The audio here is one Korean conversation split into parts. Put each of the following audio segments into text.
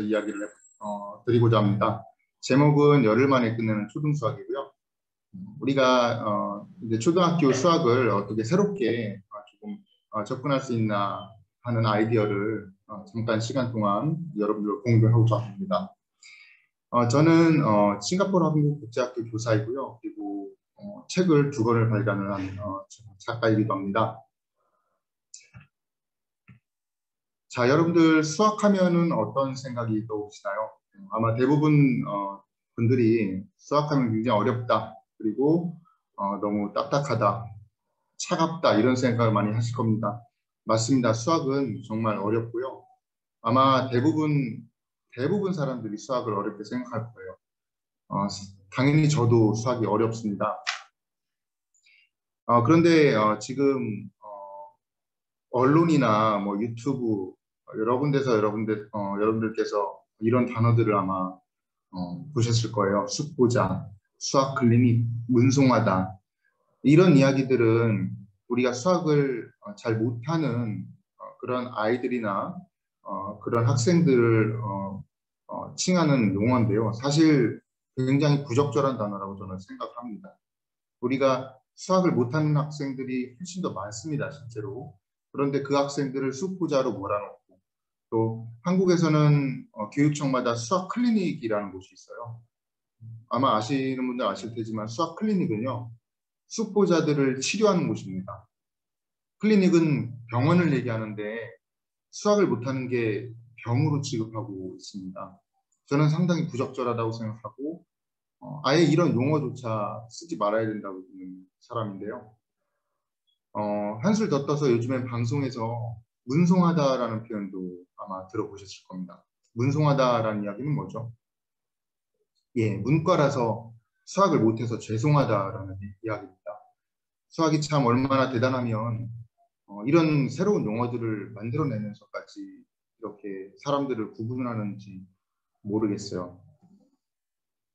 이야기를 드리고자 합니다. 제목은 열흘 만에 끝내는 초등수학이고요. 우리가 이제 초등학교 수학을 어떻게 새롭게 조금 접근할 수 있나 하는 아이디어를 잠깐 시간 동안 여러분들과 공유하고자 합니다. 저는 싱가포르 한국국제학교 교사이고요. 그리고 책을 2권을 발간을 한 작가이기도 합니다. 자, 여러분들 수학하면은 어떤 생각이 떠오르시나요? 아마 대부분 분들이 수학하면 굉장히 어렵다, 그리고 너무 딱딱하다, 차갑다 이런 생각을 많이 하실 겁니다. 맞습니다. 수학은 정말 어렵고요. 아마 대부분 사람들이 수학을 어렵게 생각할 거예요. 당연히 저도 수학이 어렵습니다. 그런데 지금 언론이나 뭐 유튜브 여러 군데서 여러분들께서 이런 단어들을 아마 보셨을 거예요. 숙보자, 수학 클리닉, 문송하다. 이런 이야기들은 우리가 수학을 잘 못하는 그런 아이들이나 그런 학생들을 칭하는 용어인데요. 사실 굉장히 부적절한 단어라고 저는 생각합니다. 우리가 수학을 못하는 학생들이 훨씬 더 많습니다, 실제로. 그런데 그 학생들을 숙부자로 몰아넣고, 또 한국에서는 교육청마다 수학 클리닉이라는 곳이 있어요. 아마 아시는 분들 아실 테지만 수학 클리닉은요, 숙보자들을 치료하는 곳입니다. 클리닉은 병원을 얘기하는데 수학을 못하는 게 병으로 취급하고 있습니다. 저는 상당히 부적절하다고 생각하고 아예 이런 용어조차 쓰지 말아야 된다고 보는 사람인데요. 한술 더 떠서 요즘엔 방송에서 문송하다라는 표현도 아마 들어보셨을 겁니다. 문송하다라는 이야기는 뭐죠? 예, 문과라서 수학을 못해서 죄송하다라는 이야기입니다. 수학이 참 얼마나 대단하면 이런 새로운 용어들을 만들어내면서까지 이렇게 사람들을 구분하는지 모르겠어요.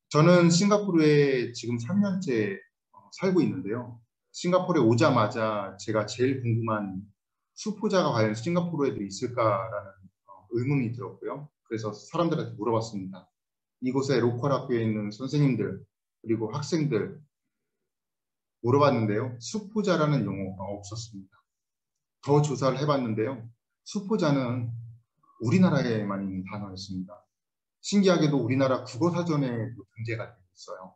저는 싱가포르에 지금 3년째 살고 있는데요. 싱가포르에 오자마자 제가 제일 궁금한 수포자가 과연 싱가포르에도 있을까라는 의문이 들었고요. 그래서 사람들한테 물어봤습니다. 이곳에 로컬 학교에 있는 선생님들 그리고 학생들 물어봤는데요. 수포자라는 용어가 없었습니다. 더 조사를 해봤는데요. 수포자는 우리나라에만 있는 단어였습니다. 신기하게도 우리나라 국어사전에도 등재가 되어 있어요.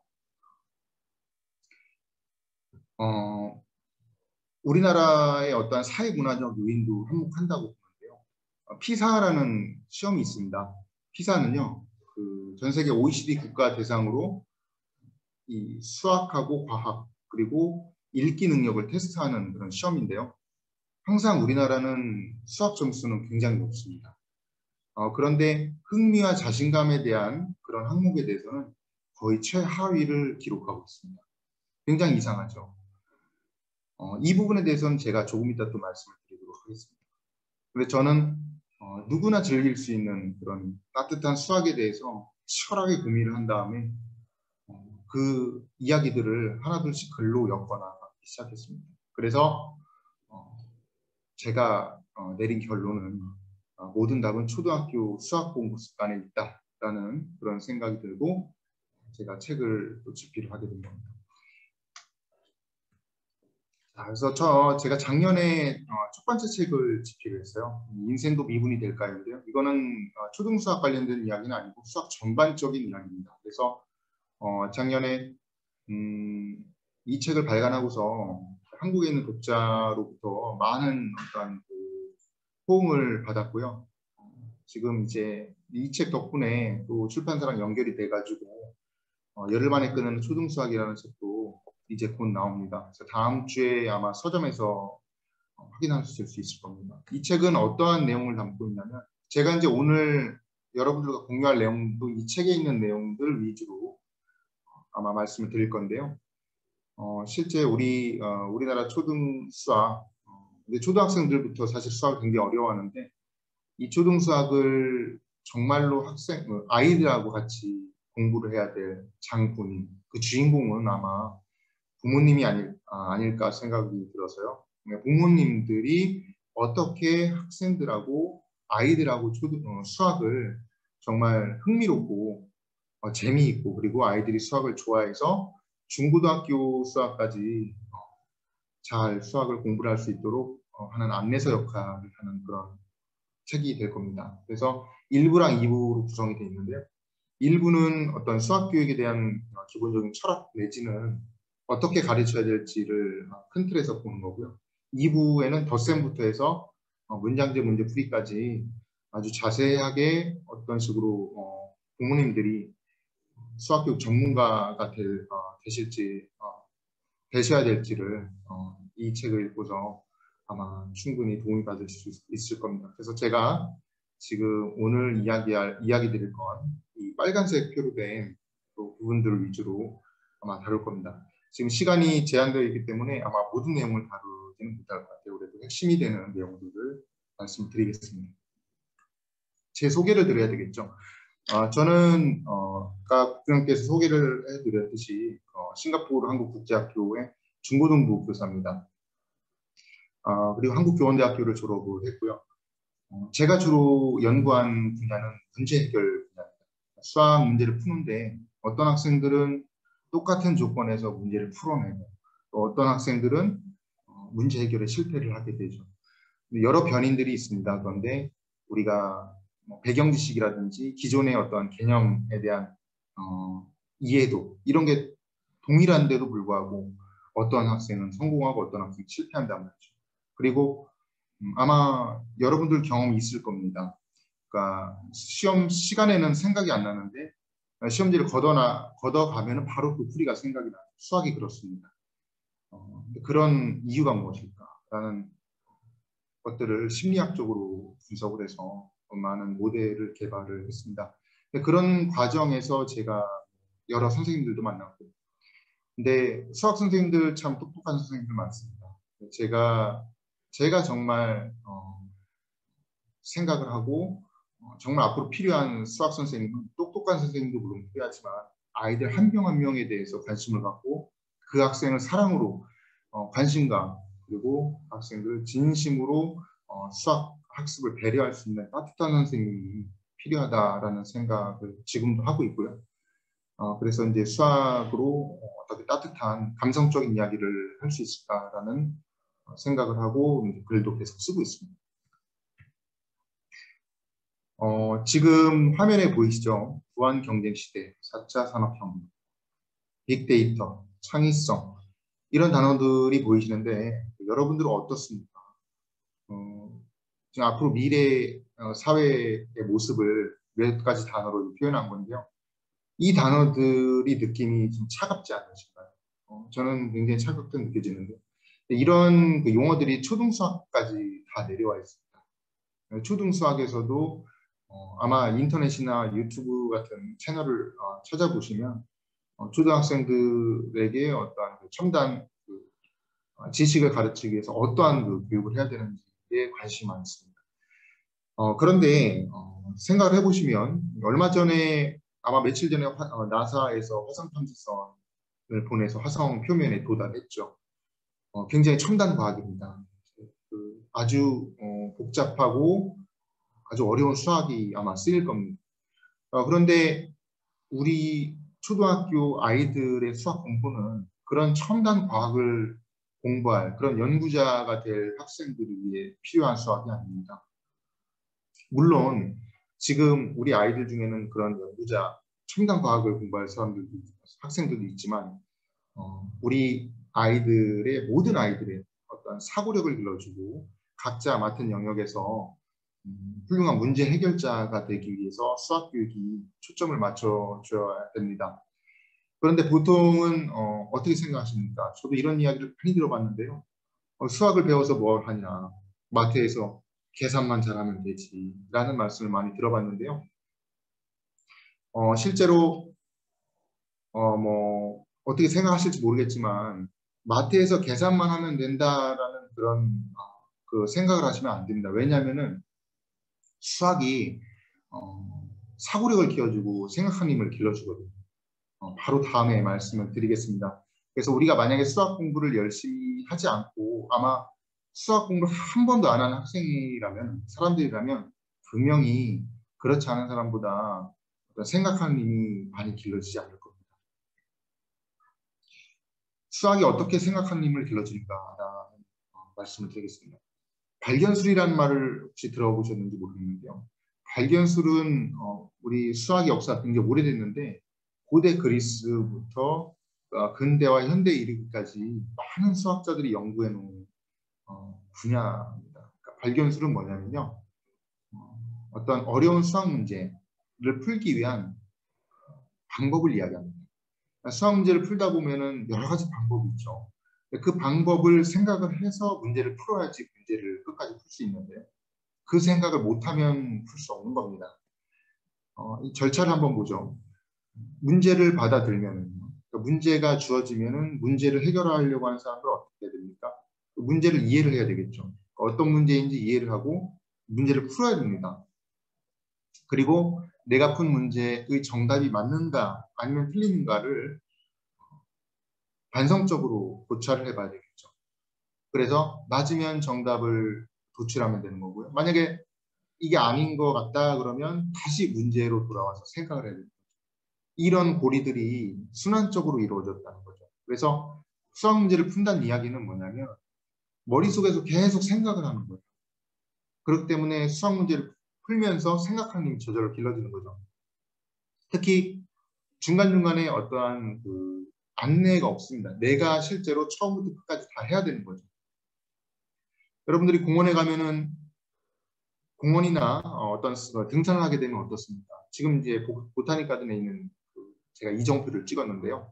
우리나라의 어떠한 사회문화적 요인도 한몫한다고 보는데요. 피사라는 시험이 있습니다. 피사는요, 전 세계 OECD 국가 대상으로 이 수학하고 과학 그리고 읽기 능력을 테스트하는 그런 시험인데요. 항상 우리나라는 수학 점수는 굉장히 높습니다. 그런데 흥미와 자신감에 대한 그런 항목에 대해서는 거의 최하위를 기록하고 있습니다. 굉장히 이상하죠. 이 부분에 대해서는 제가 조금 이따 또 말씀을 드리도록 하겠습니다. 근데 저는 누구나 즐길 수 있는 그런 따뜻한 수학에 대해서 치열하게 고민을 한 다음에 그 이야기들을 하나둘씩 글로 엮어나가기 시작했습니다. 그래서 제가 내린 결론은 모든 답은 초등학교 수학 공부 습관에 있다라는 그런 생각이 들고 제가 책을 또 집필을 하게 된 겁니다. 자, 그래서 제가 작년에 첫 번째 책을 집필을 했어요. 인생도 미분이 될까요인데요. 이거는 초등수학 관련된 이야기는 아니고 수학 전반적인 이야기입니다. 그래서 작년에 이 책을 발간하고서 한국에 있는 독자로부터 많은 어떤 호응을 받았고요. 지금 이제 이 책 덕분에 또 출판사랑 연결이 돼가지고 열흘 만에 끄는 초등수학이라는 책도 이제 곧 나옵니다. 그래서 다음 주에 아마 서점에서 확인하실 수 있을 겁니다. 이 책은 어떠한 내용을 담고 있냐면 제가 이제 오늘 여러분들과 공유할 내용도 이 책에 있는 내용들 위주로 아마 말씀을 드릴 건데요. 실제 우리나라 초등수학 초등학생들부터 사실 수학을 굉장히 어려워하는데 이 초등수학을 정말로 아이들하고 같이 공부를 해야 될 장본인, 그 주인공은 아마 부모님이 아닐까 생각이 들어서요. 부모님들이 어떻게 학생들하고 아이들하고 수학을 정말 흥미롭고 재미있고 그리고 아이들이 수학을 좋아해서 중고등학교 수학까지 잘 수학을 공부를 할 수 있도록 하는 안내서 역할을 하는 그런 책이 될 겁니다. 그래서 1부랑 2부로 구성이 되어 있는데요. 1부는 어떤 수학 교육에 대한 기본적인 철학 내지는 어떻게 가르쳐야 될지를 큰 틀에서 보는 거고요. 2부에는 덧셈부터 해서 문장제, 문제풀이까지 아주 자세하게 어떤 식으로 부모님들이 수학교육 전문가가 되실지 되셔야 될지를 이 책을 읽고서 아마 충분히 도움이 받을 수 있을 겁니다. 그래서 제가 지금 오늘 이야기 드릴 건 이 빨간색 표로 된 부분들을 위주로 아마 다룰 겁니다. 지금 시간이 제한되어 있기 때문에 아마 모든 내용을 다루지는 못할 것 같아요. 그래도 핵심이 되는 내용들을 말씀드리겠습니다. 제 소개를 드려야 되겠죠. 저는 아까 국장님께서 소개를 해드렸듯이 싱가포르 한국국제학교의 중고등부 교사입니다. 그리고 한국교원대학교를 졸업을 했고요. 제가 주로 연구한 분야는 문제 해결 분야입니다. 수학 문제를 푸는데 어떤 학생들은 똑같은 조건에서 문제를 풀어내고 또 어떤 학생들은 문제 해결에 실패를 하게 되죠. 여러 변인들이 있습니다. 그런데 우리가 배경 지식이라든지 기존의 어떤 개념에 대한 이해도 이런 게 동일한데도 불구하고 어떤 학생은 성공하고 어떤 학생은 실패한단 말이죠. 그리고 아마 여러분들 경험이 있을 겁니다. 그러니까 시험 시간에는 생각이 안 나는데 시험지를 걷어가면 바로 그 풀이가 생각이 나요. 수학이 그렇습니다. 그런 이유가 무엇일까라는 것들을 심리학적으로 분석을 해서 많은 모델을 개발을 했습니다. 그런 과정에서 제가 여러 선생님들도 만났고, 근데 수학 선생님들 참 똑똑한 선생님들 많습니다. 제가 정말 생각을 하고 정말 앞으로 필요한 수학 선생님은 똑똑한 선생님도 물론 필요하지만 아이들 한 명 한 명에 대해서 관심을 갖고 그 학생을 사랑으로 관심과 그리고 학생들 진심으로 수학 학습을 배려할 수 있는 따뜻한 선생님이 필요하다라는 생각을 지금도 하고 있고요. 그래서 이제 수학으로 어떻게 따뜻한 감성적인 이야기를 할 수 있을까라는 생각을 하고 글도 계속 쓰고 있습니다. 지금 화면에 보이시죠? 무한 경쟁 시대, 4차 산업혁명, 빅데이터, 창의성 이런 단어들이 보이시는데 여러분들은 어떻습니까? 지금 앞으로 미래 사회의 모습을 몇 가지 단어로 표현한 건데요. 이 단어들이 느낌이 좀 차갑지 않으신가요? 저는 굉장히 차갑게 느껴지는데 이런 그 용어들이 초등수학까지 다 내려와 있습니다. 초등수학에서도 아마 인터넷이나 유튜브 같은 채널을 찾아보시면 초등학생들에게 어떠한 그 첨단 지식을 가르치기 위해서 어떠한 그 교육을 해야 되는지에 관심이 많습니다. 그런데 생각을 해보시면 얼마 전에 아마 며칠 전에 나사에서 화성 탐지선을 보내서 화성 표면에 도달했죠. 굉장히 첨단 과학입니다. 아주 복잡하고 아주 어려운 수학이 아마 쓰일 겁니다. 그런데 우리 초등학교 아이들의 수학 공부는 그런 첨단 과학을 공부할 그런 연구자가 될 학생들을 위해 필요한 수학이 아닙니다. 물론 지금 우리 아이들 중에는 그런 연구자, 첨단 과학을 공부할 학생들도 있지만 우리 아이들의 모든 아이들의 어떤 사고력을 길러주고 각자 맡은 영역에서 훌륭한 문제 해결자가 되기 위해서 수학 교육이 초점을 맞춰줘야 됩니다. 그런데 보통은 어떻게 생각하십니까? 저도 이런 이야기를 많이 들어봤는데요. 수학을 배워서 뭘 하냐? 마트에서 계산만 잘하면 되지 라는 말씀을 많이 들어봤는데요. 실제로 뭐 어떻게 생각하실지 모르겠지만 마트에서 계산만 하면 된다라는 그런 그 생각을 하시면 안 됩니다. 왜냐하면은 수학이 사고력을 키워주고 생각하는 힘을 길러주거든요. 바로 다음에 말씀을 드리겠습니다. 그래서 우리가 만약에 수학 공부를 열심히 하지 않고 아마 수학 공부를 한 번도 안 한 학생이라면 사람들이라면 분명히 그렇지 않은 사람보다 어떤 생각하는 힘이 많이 길러지지 않을 겁니다. 수학이 어떻게 생각하는 힘을 길러주는가라는 말씀을 드리겠습니다. 발견술이라는 말을 혹시 들어보셨는지 모르겠는데요. 발견술은 우리 수학 역사 굉장히 오래됐는데 고대 그리스부터 근대와 현대에 이르기까지 많은 수학자들이 연구해 놓은 분야입니다. 그러니까 발견술은 뭐냐면요. 어떤 어려운 수학 문제를 풀기 위한 방법을 이야기합니다. 그러니까 수학 문제를 풀다 보면은 여러 가지 방법이 있죠. 그 방법을 생각을 해서 문제를 풀어야지 문제를 끝까지 풀 수 있는데요. 그 생각을 못하면 풀 수 없는 겁니다. 이 절차를 한번 보죠. 문제를 받아들면은 그러니까 문제가 주어지면은 문제를 해결하려고 하는 사람들 어떻게 해야 됩니까? 그 문제를 이해를 해야 되겠죠. 어떤 문제인지 이해를 하고 문제를 풀어야 됩니다. 그리고 내가 푼 문제의 정답이 맞는가 아니면 틀린가를 반성적으로 고찰을 해봐야 되겠죠. 그래서 맞으면 정답을 도출하면 되는 거고요. 만약에 이게 아닌 것 같다 그러면 다시 문제로 돌아와서 생각을 해야 됩니다. 이런 고리들이 순환적으로 이루어졌다는 거죠. 그래서 수학 문제를 푼다는 이야기는 뭐냐면 머릿속에서 계속 생각을 하는 거예요. 그렇기 때문에 수학 문제를 풀면서 생각하는 힘이 저절로 길러지는 거죠. 특히 중간중간에 어떠한 그 안내가 없습니다. 내가 실제로 처음부터 끝까지 다 해야 되는 거죠. 여러분들이 공원에 가면은 공원이나 어떤 등산을 하게 되면 어떻습니까? 지금 이제 보타닉 가든에 있는 제가 이정표를 찍었는데요.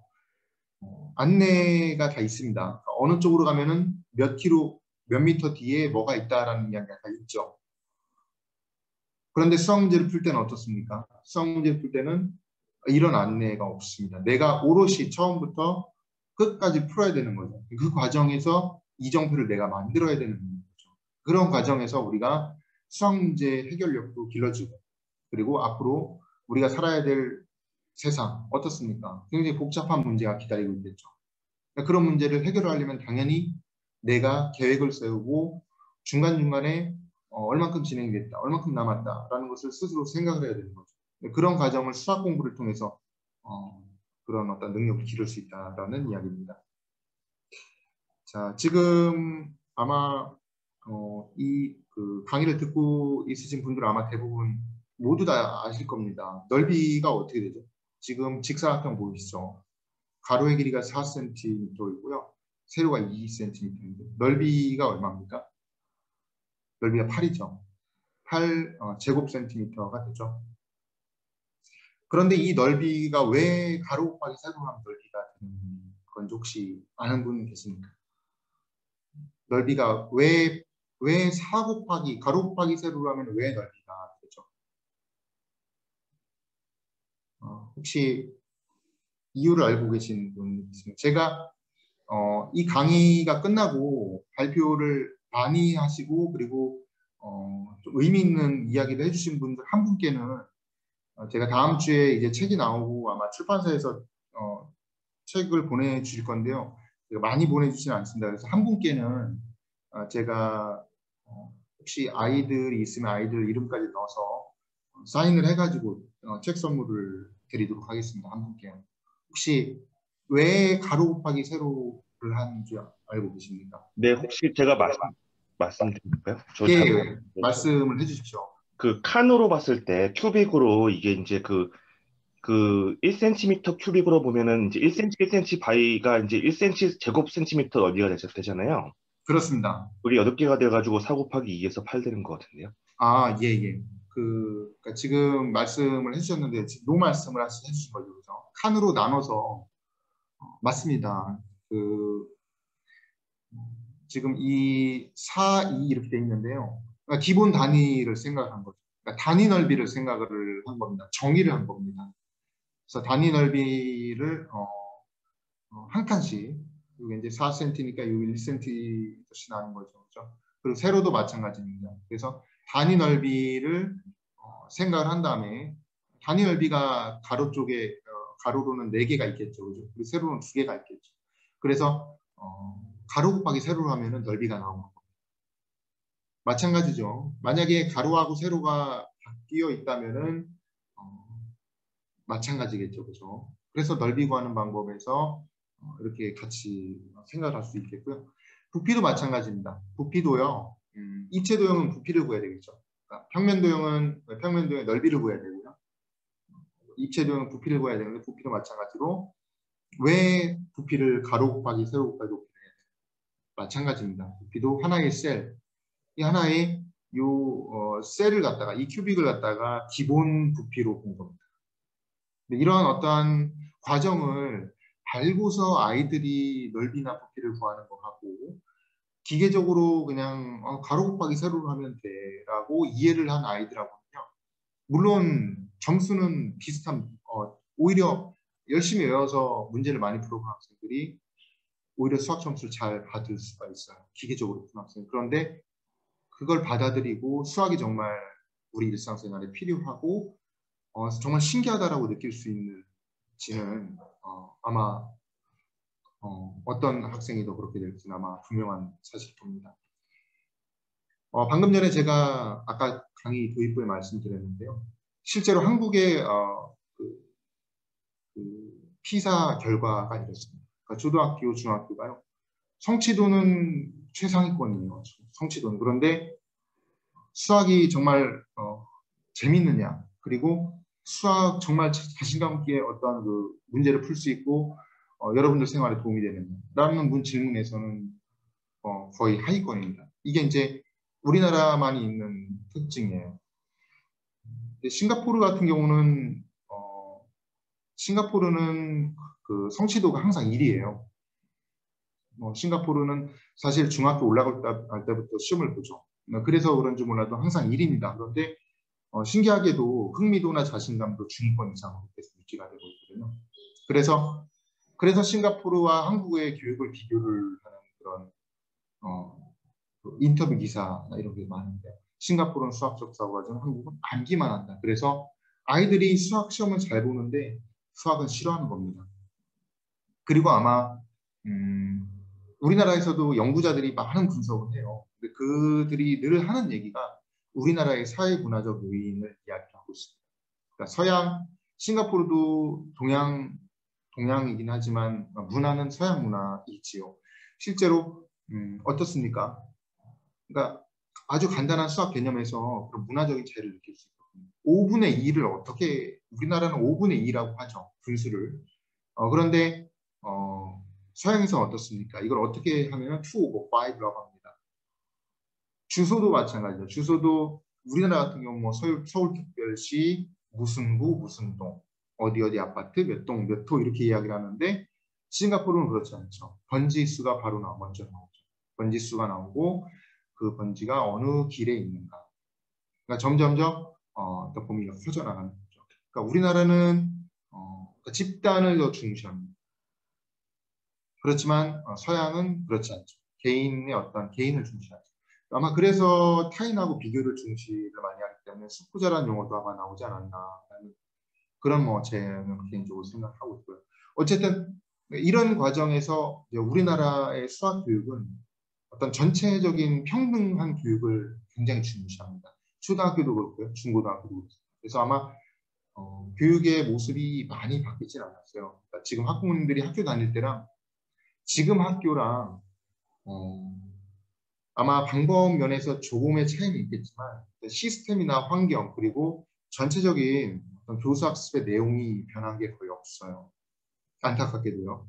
안내가 다 있습니다. 그러니까 어느 쪽으로 가면은 몇 킬로, 몇 미터 뒤에 뭐가 있다라는 이야기가 다 있죠. 그런데 수학 문제를 풀 때는 어떻습니까? 수학 문제를 풀 때는 이런 안내가 없습니다. 내가 오롯이 처음부터 끝까지 풀어야 되는 거죠. 그 과정에서 이정표를 내가 만들어야 되는 거죠. 그런 과정에서 우리가 수학 문제 해결력도 길러지고 그리고 앞으로 우리가 살아야 될 세상 어떻습니까? 굉장히 복잡한 문제가 기다리고 있겠죠. 그런 문제를 해결하려면 당연히 내가 계획을 세우고 중간중간에 얼만큼 진행이 됐다, 얼만큼 남았다라는 것을 스스로 생각을 해야 되는 거죠. 그런 과정을 수학 공부를 통해서 그런 어떤 능력을 기를 수 있다라는 이야기입니다. 자, 지금 아마 이 그 강의를 듣고 있으신 분들은 아마 대부분 모두 다 아실 겁니다. 넓이가 어떻게 되죠? 지금 직사각형 보이시죠? 가로의 길이가 4cm이고요. 세로가 2cm인데 넓이가 얼마입니까? 넓이가 8이죠. 8 제곱 센티미터가 되죠. 그런데 이 넓이가 왜 가로 곱하기 세로 하면 넓이가 되는 건지 혹시 아는 분 계십니까? 넓이가 왜 4 곱하기 가로 곱하기 세로로 하면 왜 넓이가 되죠? 혹시 이유를 알고 계신 분 있습니까? 제가 이 강의가 끝나고 발표를 많이 하시고 그리고 좀 의미 있는 이야기를 해주신 분들 한 분께는 제가 다음 주에 이제 책이 나오고 아마 출판사에서 책을 보내주실 건데요. 제가 많이 보내주지는 않습니다. 그래서 한 분께는 제가 혹시 아이들이 있으면 아이들 이름까지 넣어서 사인을 해가지고 책 선물을 드리도록 하겠습니다. 한 분께. 혹시 왜 가로 곱하기 세로를 하는지 알고 계십니까? 네, 혹시 제가 말씀드릴까요? 저 잘, 예, 말씀을 해주십시오. 그 칸으로 봤을 때 큐빅으로 이게 이제 그 1cm 큐빅으로 보면은 이제 1cm, 1cm 바이가 이제 1cm 제곱 센티미터 넓이가 되잖아요. 그렇습니다. 그게 8개가 돼가지고 4 곱하기 2에서 8 되는 것 같은데요. 아, 예, 예. 그러니까 지금 말씀을 해주셨는데, 노 말씀을 해주신 거죠. 그죠? 칸으로 나눠서, 맞습니다. 지금 이 4, 2 이렇게 돼 있는데요. 그러니까 기본 단위를 생각한 거죠. 그러니까 단위 넓이를 생각을 한 겁니다. 정의를 한 겁니다. 그래서 단위 넓이를 한 칸씩, 이게 이제 4cm니까 이 1cm씩 나는 거죠. 그렇죠? 그리고 세로도 마찬가지입니다. 그래서 단위 넓이를 생각을 한 다음에 단위 넓이가 가로 쪽에 가로로는 4개가 있겠죠. 그죠? 그리고 세로는 2개가 있겠죠. 그래서 가로 곱하기 세로로 하면은 넓이가 나오는 겁니다. 마찬가지죠. 만약에 가로하고 세로가 바뀌어 있다면은 마찬가지겠죠, 그죠? 그래서 넓이 구하는 방법에서 이렇게 같이 생각할 수 있겠고요. 부피도 마찬가지입니다. 부피도요. 입체 도형은 부피를 구해야 되겠죠. 그러니까 평면 도형은 평면 도형의 넓이를 구해야 되고요. 입체 도형은 부피를 구해야 되는데 부피도 마찬가지로 왜 부피를 가로 곱하기 세로 곱하기 높이를 해야 돼요? 마찬가지입니다. 부피도 하나의 셀, 이 하나의 셀을 갖다가 이 큐빅을 갖다가 기본 부피로 본 겁니다. 이러한 어떠한 과정을 달고서 아이들이 넓이나 부피를 구하는 거 하고 기계적으로 그냥 가로 곱하기 세로로 하면 돼라고 이해를 한 아이들하고는요. 물론 점수는 비슷한 오히려 열심히 외워서 문제를 많이 풀어본 학생들이 오히려 수학 점수를 잘 받을 수가 있어요. 기계적으로 푼 학생. 그런데 그걸 받아들이고 수학이 정말 우리 일상생활에 필요하고 정말 신기하다라고 느낄 수 있는지는 아마 어떤 학생이 더 그렇게 될지는 아마 분명한 사실일 겁니다. 방금 전에 제가 아까 강의 도입부에 말씀드렸는데요. 실제로 한국의 피사 결과가 이렇습니다. 그러니까 초등학교, 중학교가요. 성취도는 최상위권이에요. 성취도는. 그런데 수학이 정말 재밌느냐, 그리고 수학 정말 자신감 있게 어떤 그 문제를 풀 수 있고 여러분들 생활에 도움이 되느냐라는 질문에서는 거의 하위권입니다. 이게 이제 우리나라만이 있는 특징이에요. 싱가포르 같은 경우는 싱가포르는 그 성취도가 항상 1위예요. 싱가포르는 사실 중학교 올라갈 때부터 시험을 보죠. 그래서 그런지 몰라도 항상 1위입니다. 그런데 신기하게도 흥미도나 자신감도 중위권 이상으로 계속 유지가 되고 있거든요. 그래서 싱가포르와 한국의 교육을 비교를 하는 그런 인터뷰 기사나 이런 게 많은데 싱가포르는 수학적 사고과정, 한국은 암기만 한다. 그래서 아이들이 수학 시험을 잘 보는데 수학은 싫어하는 겁니다. 그리고 아마 우리나라에서도 연구자들이 많은 분석을 해요. 근데 그들이 늘 하는 얘기가 우리나라의 사회 문화적 요인을 이야기하고 있습니다. 그러니까 서양, 싱가포르도 동양이긴 하지만 문화는 서양 문화이지요. 실제로 어떻습니까? 그러니까 아주 간단한 수학 개념에서 그런 문화적인 차이를 느낄 수 있거든요. 5분의 2를 어떻게 우리나라는 5분의 2라고 하죠. 분수를. 그런데 서양에서 어떻습니까? 이걸 어떻게 하면 2 over 5라고 합니다. 주소도 마찬가지죠. 주소도 우리나라 같은 경우 뭐 서울특별시 무슨 구 무슨 동 어디 아파트 몇 동 몇 호 이렇게 이야기를 하는데 싱가포르는 그렇지 않죠. 번지 수가 바로 먼저 나오죠. 번지 수가 나오고 그 번지가 어느 길에 있는가. 그러니까 점점점 더 범위가 커져나가는 거죠. 그러니까 우리나라는 그러니까 집단을 더 중시합니다. 그렇지만 서양은 그렇지 않죠. 개인의 어떤 개인을 중시하죠. 아마 그래서 타인하고 비교를 중시를 많이 하기 때문에 숙부자라는 용어도 아마 나오지 않았나라는 그런 저는 개인적으로 생각하고 있고요. 어쨌든 이런 과정에서 우리나라의 수학 교육은 어떤 전체적인 평등한 교육을 굉장히 중시합니다. 초등학교도 그렇고요, 중고등학교도 그렇습니다. 그래서 아마 교육의 모습이 많이 바뀌진 않았어요. 그러니까 지금 학부모님들이 학교 다닐 때랑 지금 학교랑 아마 방법 면에서 조금의 차이는 있겠지만 시스템이나 환경 그리고 전체적인 어떤 교수 학습의 내용이 변한 게 거의 없어요. 안타깝게도요.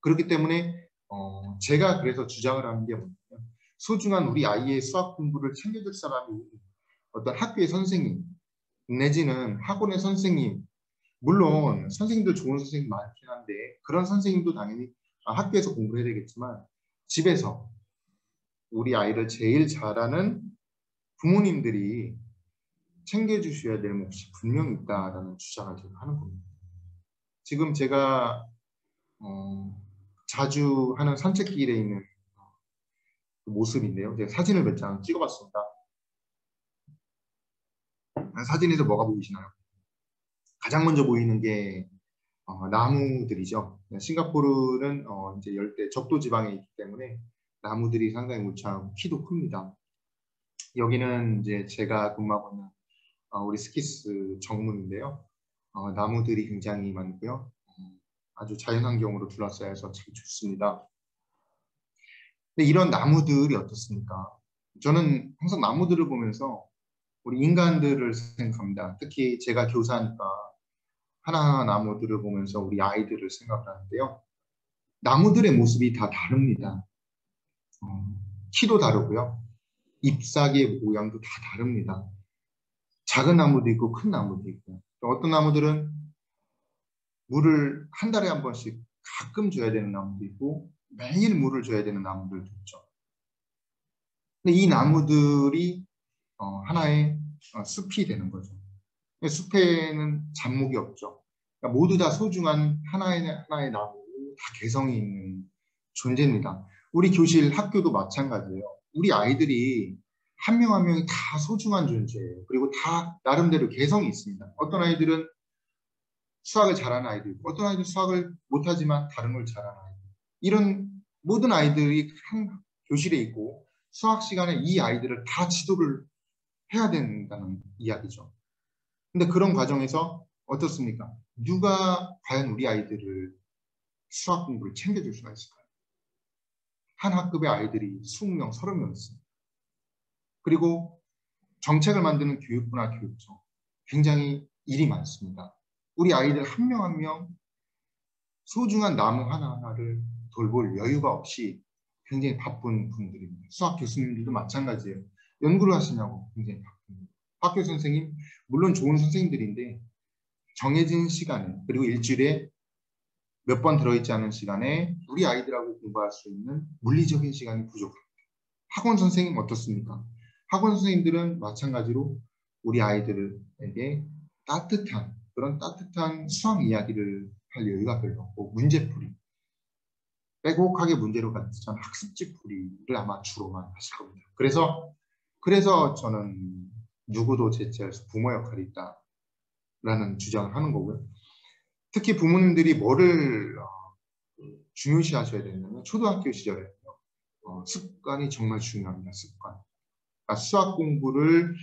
그렇기 때문에 제가 그래서 주장을 하는 게 뭐냐면 소중한 우리 아이의 수학 공부를 챙겨줄 사람이 어떤 학교의 선생님 내지는 학원의 선생님 물론 선생님들 좋은 선생님 많긴 한데 그런 선생님도 당연히 학교에서 공부를 해야 되겠지만 집에서 우리 아이를 제일 잘하는 부모님들이 챙겨주셔야 될 몫이 분명히 있다라는 주장을 제가 하는 겁니다. 지금 제가 자주 하는 산책길에 있는 그 모습인데요. 제가 사진을 몇 장 찍어봤습니다. 사진에서 뭐가 보이시나요? 가장 먼저 보이는 게 나무들이죠. 싱가포르는 이제 열대 적도 지방에 있기 때문에 나무들이 상당히 울창하고 키도 큽니다. 여기는 이제 제가 근무하고 있는 우리 스키스 정문인데요. 나무들이 굉장히 많고요. 아주 자연환경으로 둘러싸여서 참 좋습니다. 근데 이런 나무들이 어떻습니까? 저는 항상 나무들을 보면서 우리 인간들을 생각합니다. 특히 제가 교사니까 하나하나 나무들을 보면서 우리 아이들을 생각하는데요. 나무들의 모습이 다 다릅니다. 키도 다르고요. 잎사귀의 모양도 다 다릅니다. 작은 나무도 있고 큰 나무도 있고, 어떤 나무들은 물을 한 달에 한 번씩 가끔 줘야 되는 나무도 있고 매일 물을 줘야 되는 나무들도 있죠. 근데 이 나무들이 하나의 숲이 되는 거죠. 숲에는 잡목이 없죠. 그러니까 모두 다 소중한 하나의 나무, 다 개성이 있는 존재입니다. 우리 교실, 학교도 마찬가지예요. 우리 아이들이 한 명 한 명이 다 소중한 존재예요. 그리고 다 나름대로 개성이 있습니다. 어떤 아이들은 수학을 잘하는 아이도 있고 어떤 아이들은 수학을 못하지만 다른 걸 잘하는 아이들. 이런 모든 아이들이 한 교실에 있고 수학 시간에 이 아이들을 다 지도를 해야 된다는 이야기죠. 근데 그런 과정에서 어떻습니까? 누가 과연 우리 아이들을 수학 공부를 챙겨줄 수가 있을까요? 한 학급의 아이들이 20명, 30명 있습니다. 그리고 정책을 만드는 교육부나 교육청 굉장히 일이 많습니다. 우리 아이들 한 명 한 명 소중한 나무 하나하나를 돌볼 여유가 없이 굉장히 바쁜 분들입니다. 수학 교수님들도 마찬가지예요. 연구를 하시냐고 굉장히 바쁩니다. 학교 선생님, 물론 좋은 선생님들인데 정해진 시간에 그리고 일주일에 몇 번 들어있지 않은 시간에 우리 아이들하고 공부할 수 있는 물리적인 시간이 부족합니다. 학원 선생님 어떻습니까? 학원 선생님들은 마찬가지로 우리 아이들에게 그런 따뜻한 수학 이야기를 할 여유가 별로 없고 문제풀이, 빼곡하게 문제로 가르치는 학습지 풀이를 아마 주로만 하실 겁니다. 그래서 저는 누구도 제치할 수 부모 역할이 있다라는 주장을 하는 거고요. 특히 부모님들이 뭐를 중요시 하셔야 되냐면 초등학교 시절에 습관이 정말 중요합니다. 습관. 그러니까 수학 공부를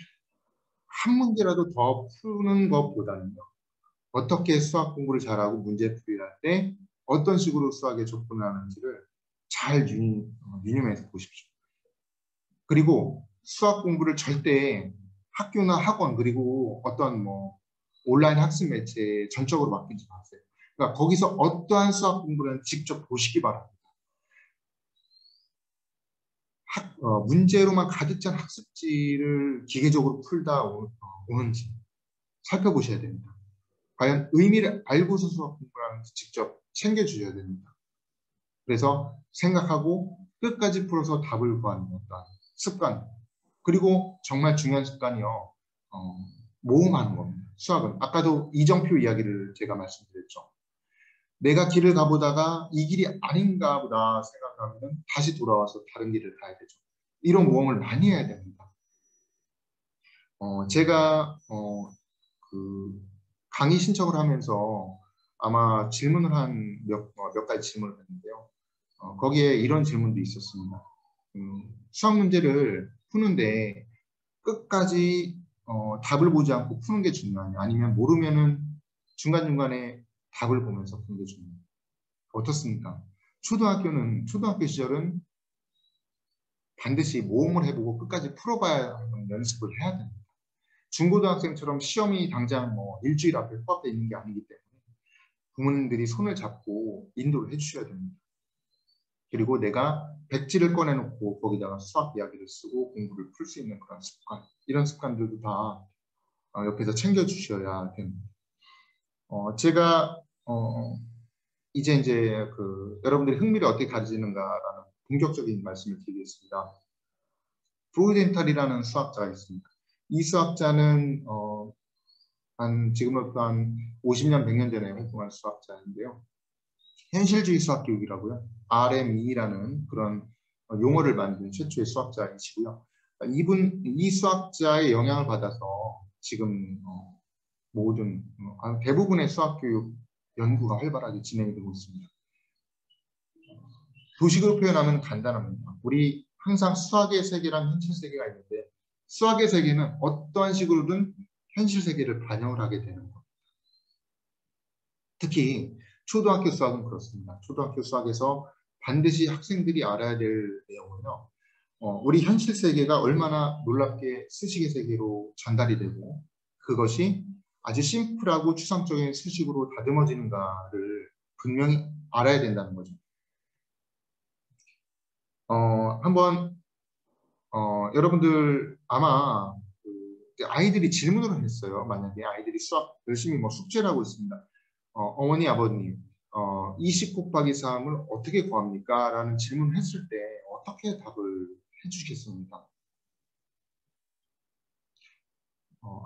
한 문제라도 더 푸는 것보다는요. 어떻게 수학 공부를 잘하고 문제풀이를 할 때 어떤 식으로 수학에 접근을 하는지를 잘 유념해서 보십시오. 그리고 수학 공부를 절대 학교나 학원 그리고 어떤 온라인 학습 매체에 전적으로 맡기지 마세요. 그러니까 거기서 어떠한 수학 공부를 직접 보시기 바랍니다. 문제로만 가득 찬 학습지를 기계적으로 풀다 오는지 살펴보셔야 됩니다. 과연 의미를 알고서 수학 공부를 하는지 직접 챙겨주셔야 됩니다. 그래서 생각하고 끝까지 풀어서 답을 구하는 어떤 습관. 그리고 정말 중요한 습관이요. 모험하는 겁니다. 수학은. 아까도 이정표 이야기를 제가 말씀드렸죠. 내가 길을 가보다가 이 길이 아닌가 보다 생각하면 다시 돌아와서 다른 길을 가야 되죠. 이런 모험을 많이 해야 됩니다. 제가 강의 신청을 하면서 아마 질문을 한 몇 가지 질문을 했는데요. 거기에 이런 질문도 있었습니다. 수학 문제를 푸는데 끝까지 답을 보지 않고 푸는 게 중요하냐 아니면 모르면은 중간중간에 답을 보면서 푸는 게 중요해요. 어떻습니까? 초등학교 시절은 반드시 모험을 해보고 끝까지 풀어봐야 하는 연습을 해야 됩니다. 중고등학생처럼 시험이 당장 일주일 앞에 코앞에 있는 게 아니기 때문에 부모님들이 손을 잡고 인도를 해주셔야 됩니다. 그리고 내가 백지를 꺼내놓고 거기다가 수학 이야기를 쓰고 공부를 풀 수 있는 그런 습관, 이런 습관들도 다 옆에서 챙겨주셔야 됩니다. 제가 이제 여러분들이 흥미를 어떻게 가지는가라는 본격적인 말씀을 드리겠습니다. 프로이덴탈이라는 수학자가 있습니다. 이 수학자는 지금으로부터 한 50년, 100년 전에 활동한 수학자인데요. 현실주의 수학 교육이라고요. RME라는 그런 용어를 만든 최초의 수학자이시고요. 이 수학자의 영향을 받아서 지금 모든 대부분의 수학 교육 연구가 활발하게 진행이 되고 있습니다. 도식으로 표현하면 간단합니다. 우리 항상 수학의 세계랑 현실 세계가 있는데 수학의 세계는 어떠한 식으로든 현실 세계를 반영을 하게 되는 것. 특히 초등학교 수학은 그렇습니다. 초등학교 수학에서 반드시 학생들이 알아야 될 내용은요. 우리 현실 세계가 얼마나 놀랍게 수식의 세계로 전달이 되고 그것이 아주 심플하고 추상적인 수식으로 다듬어지는가를 분명히 알아야 된다는 거죠. 한번 여러분들 아마 아이들이 질문을 했어요. 만약에 아이들이 수학 열심히 뭐 숙제를 하고 있습니다. 어머니 아버님 20 곱하기 3을 어떻게 구합니까? 라는 질문을 했을 때 어떻게 답을 해주시겠습니까?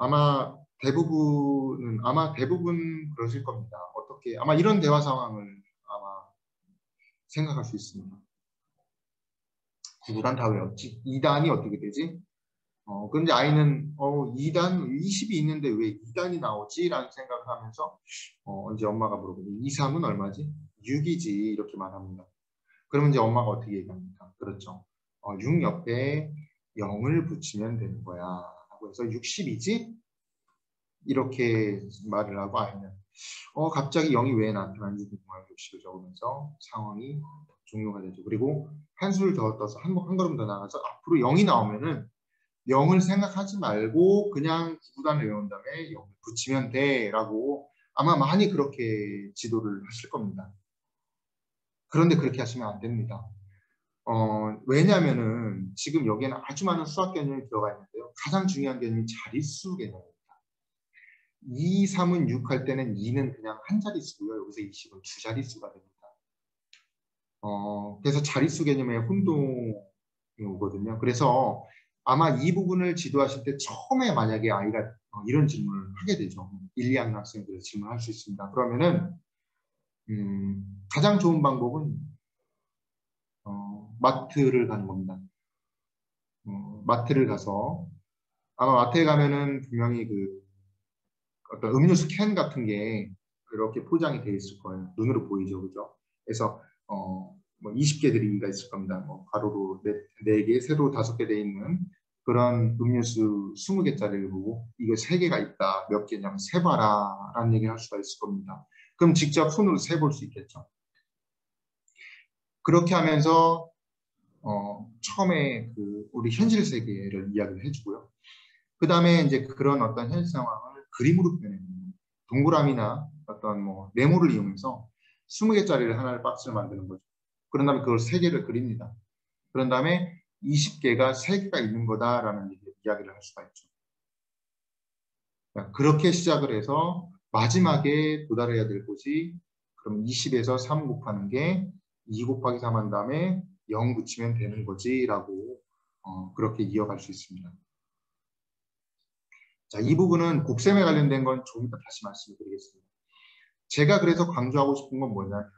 아마 대부분 그러실 겁니다. 어떻게 아마 이런 대화 상황을 아마 생각할 수 있습니다. 9단 다 외웠지? 2단이 어떻게 되지? 그런데 아이는 2단 20이 있는데 왜 2단이 나오지? 라는 생각을 하면서 이제 엄마가 물어보죠. 2, 3은 얼마지? 6이지 이렇게 말합니다. 그러면 이제 엄마가 어떻게 얘기합니까? 그렇죠. 6 옆에 0을 붙이면 되는 거야. 라고 해서 60이지? 이렇게 말을 하고 아이는 갑자기 0이 왜 나타나는지 궁금한 60을 적으면서 상황이 종료가 되죠. 그리고 한 수를 더 떠서 한 걸음 더 나가서 앞으로 0이 나오면은 0을 생각하지 말고 그냥 구구단을 외운 다음에 0을 붙이면 돼 라고 아마 많이 그렇게 지도를 하실 겁니다. 그런데 그렇게 하시면 안 됩니다. 왜냐하면은 지금 여기에는 아주 많은 수학 개념이 들어가 있는데요. 가장 중요한 개념이 자릿수 개념입니다. 2, 3은 6 할 때는 2는 그냥 한 자릿수고요. 여기서 20은 두 자릿수가 됩니다. 그래서 자릿수 개념의 혼동이 오거든요. 그래서 아마 이 부분을 지도하실 때 처음에 만약에 아이가 이런 질문을 하게 되죠. 1, 2학년 학생들 질문할 수 있습니다. 그러면은 가장 좋은 방법은 마트를 가는 겁니다. 마트를 가서 아마 마트에 가면은 분명히 그 어떤 음료수 캔 같은 게 그렇게 포장이 되어 있을 거예요. 눈으로 보이죠, 그죠? 그래서 뭐 20개들이가 있을 겁니다. 뭐 가로로 4개, 세로 5개 되어 있는 그런 음료수 20개짜리를 보고 이거 3개가 있다. 몇 개냐면 세봐라 라는 얘기를 할 수가 있을 겁니다. 그럼 직접 손으로 세볼 수 있겠죠. 그렇게 하면서 처음에 우리 현실 세계를 이야기를 해주고요. 그 다음에 이제 그런 어떤 현실 상황을 그림으로 표현해줍니다. 동그라미나 어떤 뭐 네모를 이용해서 20개짜리를 하나를 박스를 만드는 거죠. 그런 다음에 그걸 3개를 그립니다. 그런 다음에 20개가 3개가 있는 거다라는 이야기를 할 수가 있죠. 그렇게 시작을 해서 마지막에 도달해야 될 곳이 그럼 20에서 3 곱하는 게 2 곱하기 3 한 다음에 0 붙이면 되는 거지 라고 그렇게 이어갈 수 있습니다. 자, 이 부분은 곱셈에 관련된 건 좀 이따 다시 말씀을 드리겠습니다. 제가 그래서 강조하고 싶은 건 뭐냐면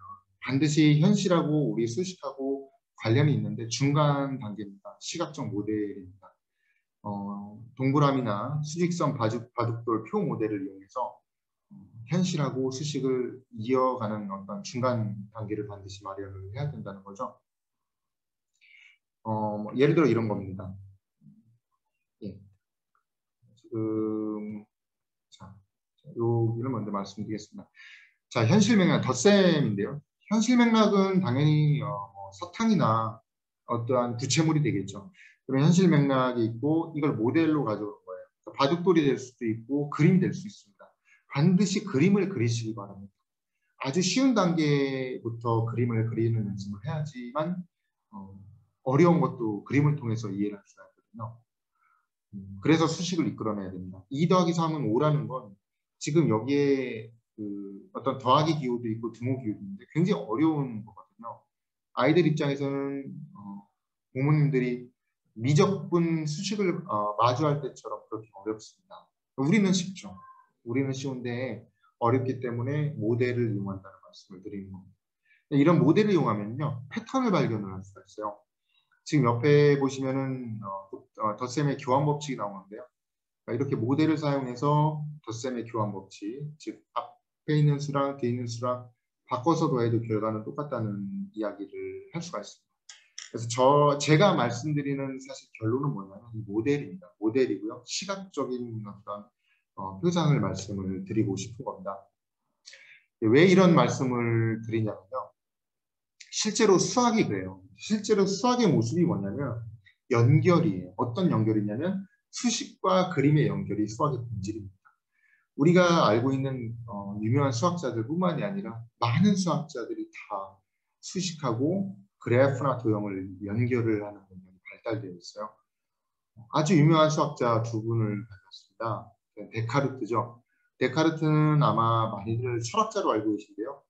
반드시 현실하고 우리 수식하고 관련이 있는데 중간 단계입니다. 시각적 모델입니다. 동그라미나 수직선 바둑돌 표 모델을 이용해서 현실하고 수식을 이어가는 어떤 중간 단계를 반드시 마련을 해야 된다는 거죠. 예를 들어 이런 겁니다. 예. 지금 여기를 먼저 말씀드리겠습니다. 자, 현실 맥락 덧셈인데요. 현실 맥락은 당연히 사탕이나 어떠한 부채물이 되겠죠. 그럼 현실 맥락이 있고 이걸 모델로 가져오는 거예요. 바둑돌이 될 수도 있고 그림이 될 수 있습니다. 반드시 그림을 그리시기 바랍니다. 아주 쉬운 단계부터 그림을 그리는 연습을 해야지만 어려운 것도 그림을 통해서 이해를 할 수가 있거든요. 그래서 수식을 이끌어내야 됩니다. 2 더하기 3은 5라는 건 지금 여기에 어떤 더하기 기호도 있고 등호 기호도 있는데 굉장히 어려운 거거든요. 아이들 입장에서는 부모님들이 미적분 수식을 마주할 때처럼 그렇게 어렵습니다. 우리는 쉽죠. 우리는 쉬운데 어렵기 때문에 모델을 이용한다는 말씀을 드리는 겁니다. 이런 모델을 이용하면요 패턴을 발견을 할 수가 있어요. 지금 옆에 보시면은 덧셈의 교환 법칙이 나오는데요. 이렇게 모델을 사용해서 덧셈의 교환 법칙, 즉 앞에 있는 수랑 뒤에 있는 수랑 바꿔서 더해도 결과는 똑같다는 이야기를 할 수가 있습니다. 그래서 제가 말씀드리는 사실 결론은 뭐냐면 이 모델입니다. 모델이고요. 시각적인 어떤 표상을 말씀을 드리고 싶은 겁니다. 왜 이런 말씀을 드리냐면요. 실제로 수학이 그래요. 실제로 수학의 모습이 뭐냐면 연결이에요. 어떤 연결이냐면 수식과 그림의 연결이 수학의 본질입니다. 우리가 알고 있는 유명한 수학자들뿐만이 아니라 많은 수학자들이 다 수식하고 그래프나 도형을 연결을 하는 능력이 발달되어 있어요. 아주 유명한 수학자 두 분을 가졌습니다. 데카르트죠. 데카르트는 아마 많이들 철학자로 알고 계신데요.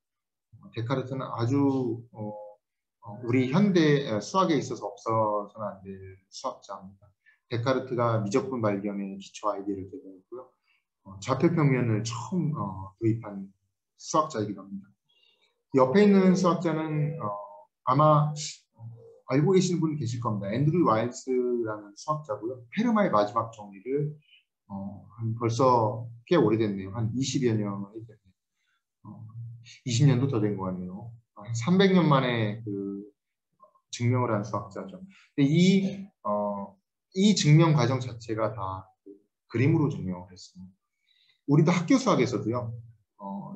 데카르트는 아주 우리 현대 수학에 있어서 없어서는 안 될 수학자입니다. 데카르트가 미적분 발견의 기초 아이디어를 제공했고요. 좌표평면을 처음 도입한 수학자이기도 합니다. 옆에 있는 수학자는 아마 알고 계시는 분 계실 겁니다. 앤드류 와일스라는 수학자고요. 페르마의 마지막 정리를 벌써 꽤 오래됐네요. 한 20여 년이 됐네요. 20년도 더 된 것 같네요. 300년 만에 그 증명을 한 수학자죠. 근데 이 증명 과정 자체가 다 그림으로 증명을 했습니다. 우리도 학교 수학에서도요.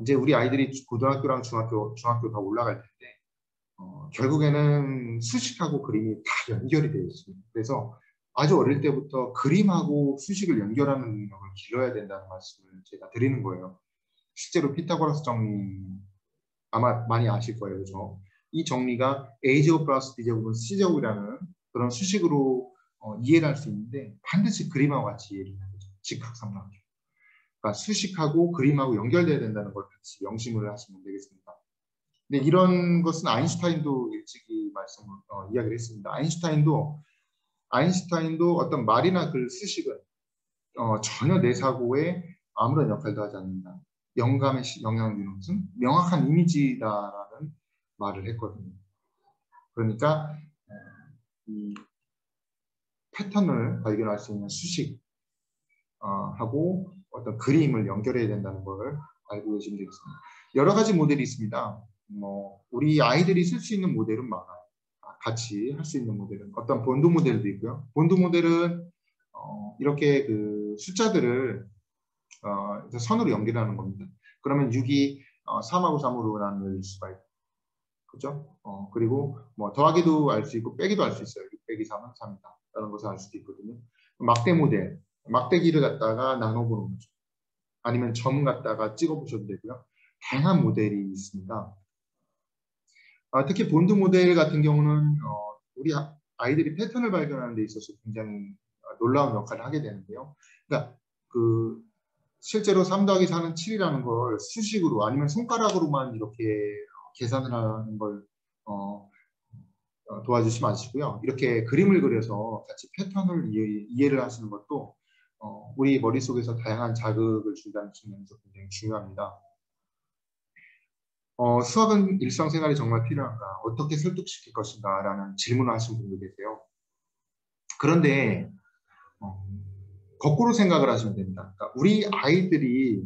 이제 우리 아이들이 고등학교랑 중학교 다 올라갈 텐데 결국에는 수식하고 그림이 다 연결이 되어 있습니다. 그래서 아주 어릴 때부터 그림하고 수식을 연결하는 능력을 길러야 된다는 말씀을 제가 드리는 거예요. 실제로 피타고라스 정리 아마 많이 아실 거예요. 그죠? 이 정리가 A제곱 플러스 B제곱은 C제곱이라는 그런 수식으로 이해를 할 수 있는데 반드시 그림하고 같이 이해를 해야 되죠. 직학삼각형. 그러니까 수식하고 그림하고 연결돼야 된다는 걸 같이 명심을 하시면 되겠습니다. 근데 이런 것은 아인슈타인도 일찍이 이야기를 했습니다. 아인슈타인도 어떤 말이나 글 수식은 전혀 내 사고에 아무런 역할도 하지 않는다. 영감에 영향을 주는 것은 명확한 이미지다라는 말을 했거든요. 그러니까 이 패턴을 발견할 수 있는 수식 하고 어떤 그림을 연결해야 된다는 걸 알고 계시면 되겠습니다. 여러 가지 모델이 있습니다. 우리 아이들이 쓸 수 있는 모델은 많아요. 같이 할 수 있는 모델은 어떤 본드 모델도 있고요. 본드 모델은 이렇게 그 숫자들을 선으로 연결하는 겁니다. 그러면 6이 3하고 3으로 나눌 수가 있고, 그죠? 그리고 뭐 더하기도 알 수 있고 빼기도 알 수 있어요. 6 빼기 3은 3이다. 라는 것을 알 수도 있거든요. 막대 모델, 막대기를 갖다가 나눠보는 거죠. 아니면 점 갖다가 찍어보셔도 되고요. 다양한 모델이 있습니다. 특히 본드 모델 같은 경우는 우리 아이들이 패턴을 발견하는 데 있어서 굉장히 놀라운 역할을 하게 되는데요. 그러니까 그 실제로 3 더하기 4는 7이라는 걸 수식으로 아니면 손가락으로만 이렇게 계산을 하는 걸 도와주시면 아시고요. 이렇게 그림을 그려서 같이 패턴을 이해를 하시는 것도 우리 머릿속에서 다양한 자극을 준다는 측면에서 굉장히 중요합니다. 수학은 일상생활에 정말 필요한가? 어떻게 설득시킬 것인가? 라는 질문을 하신 분도 계세요. 그런데 거꾸로 생각을 하시면 됩니다. 그러니까 우리 아이들이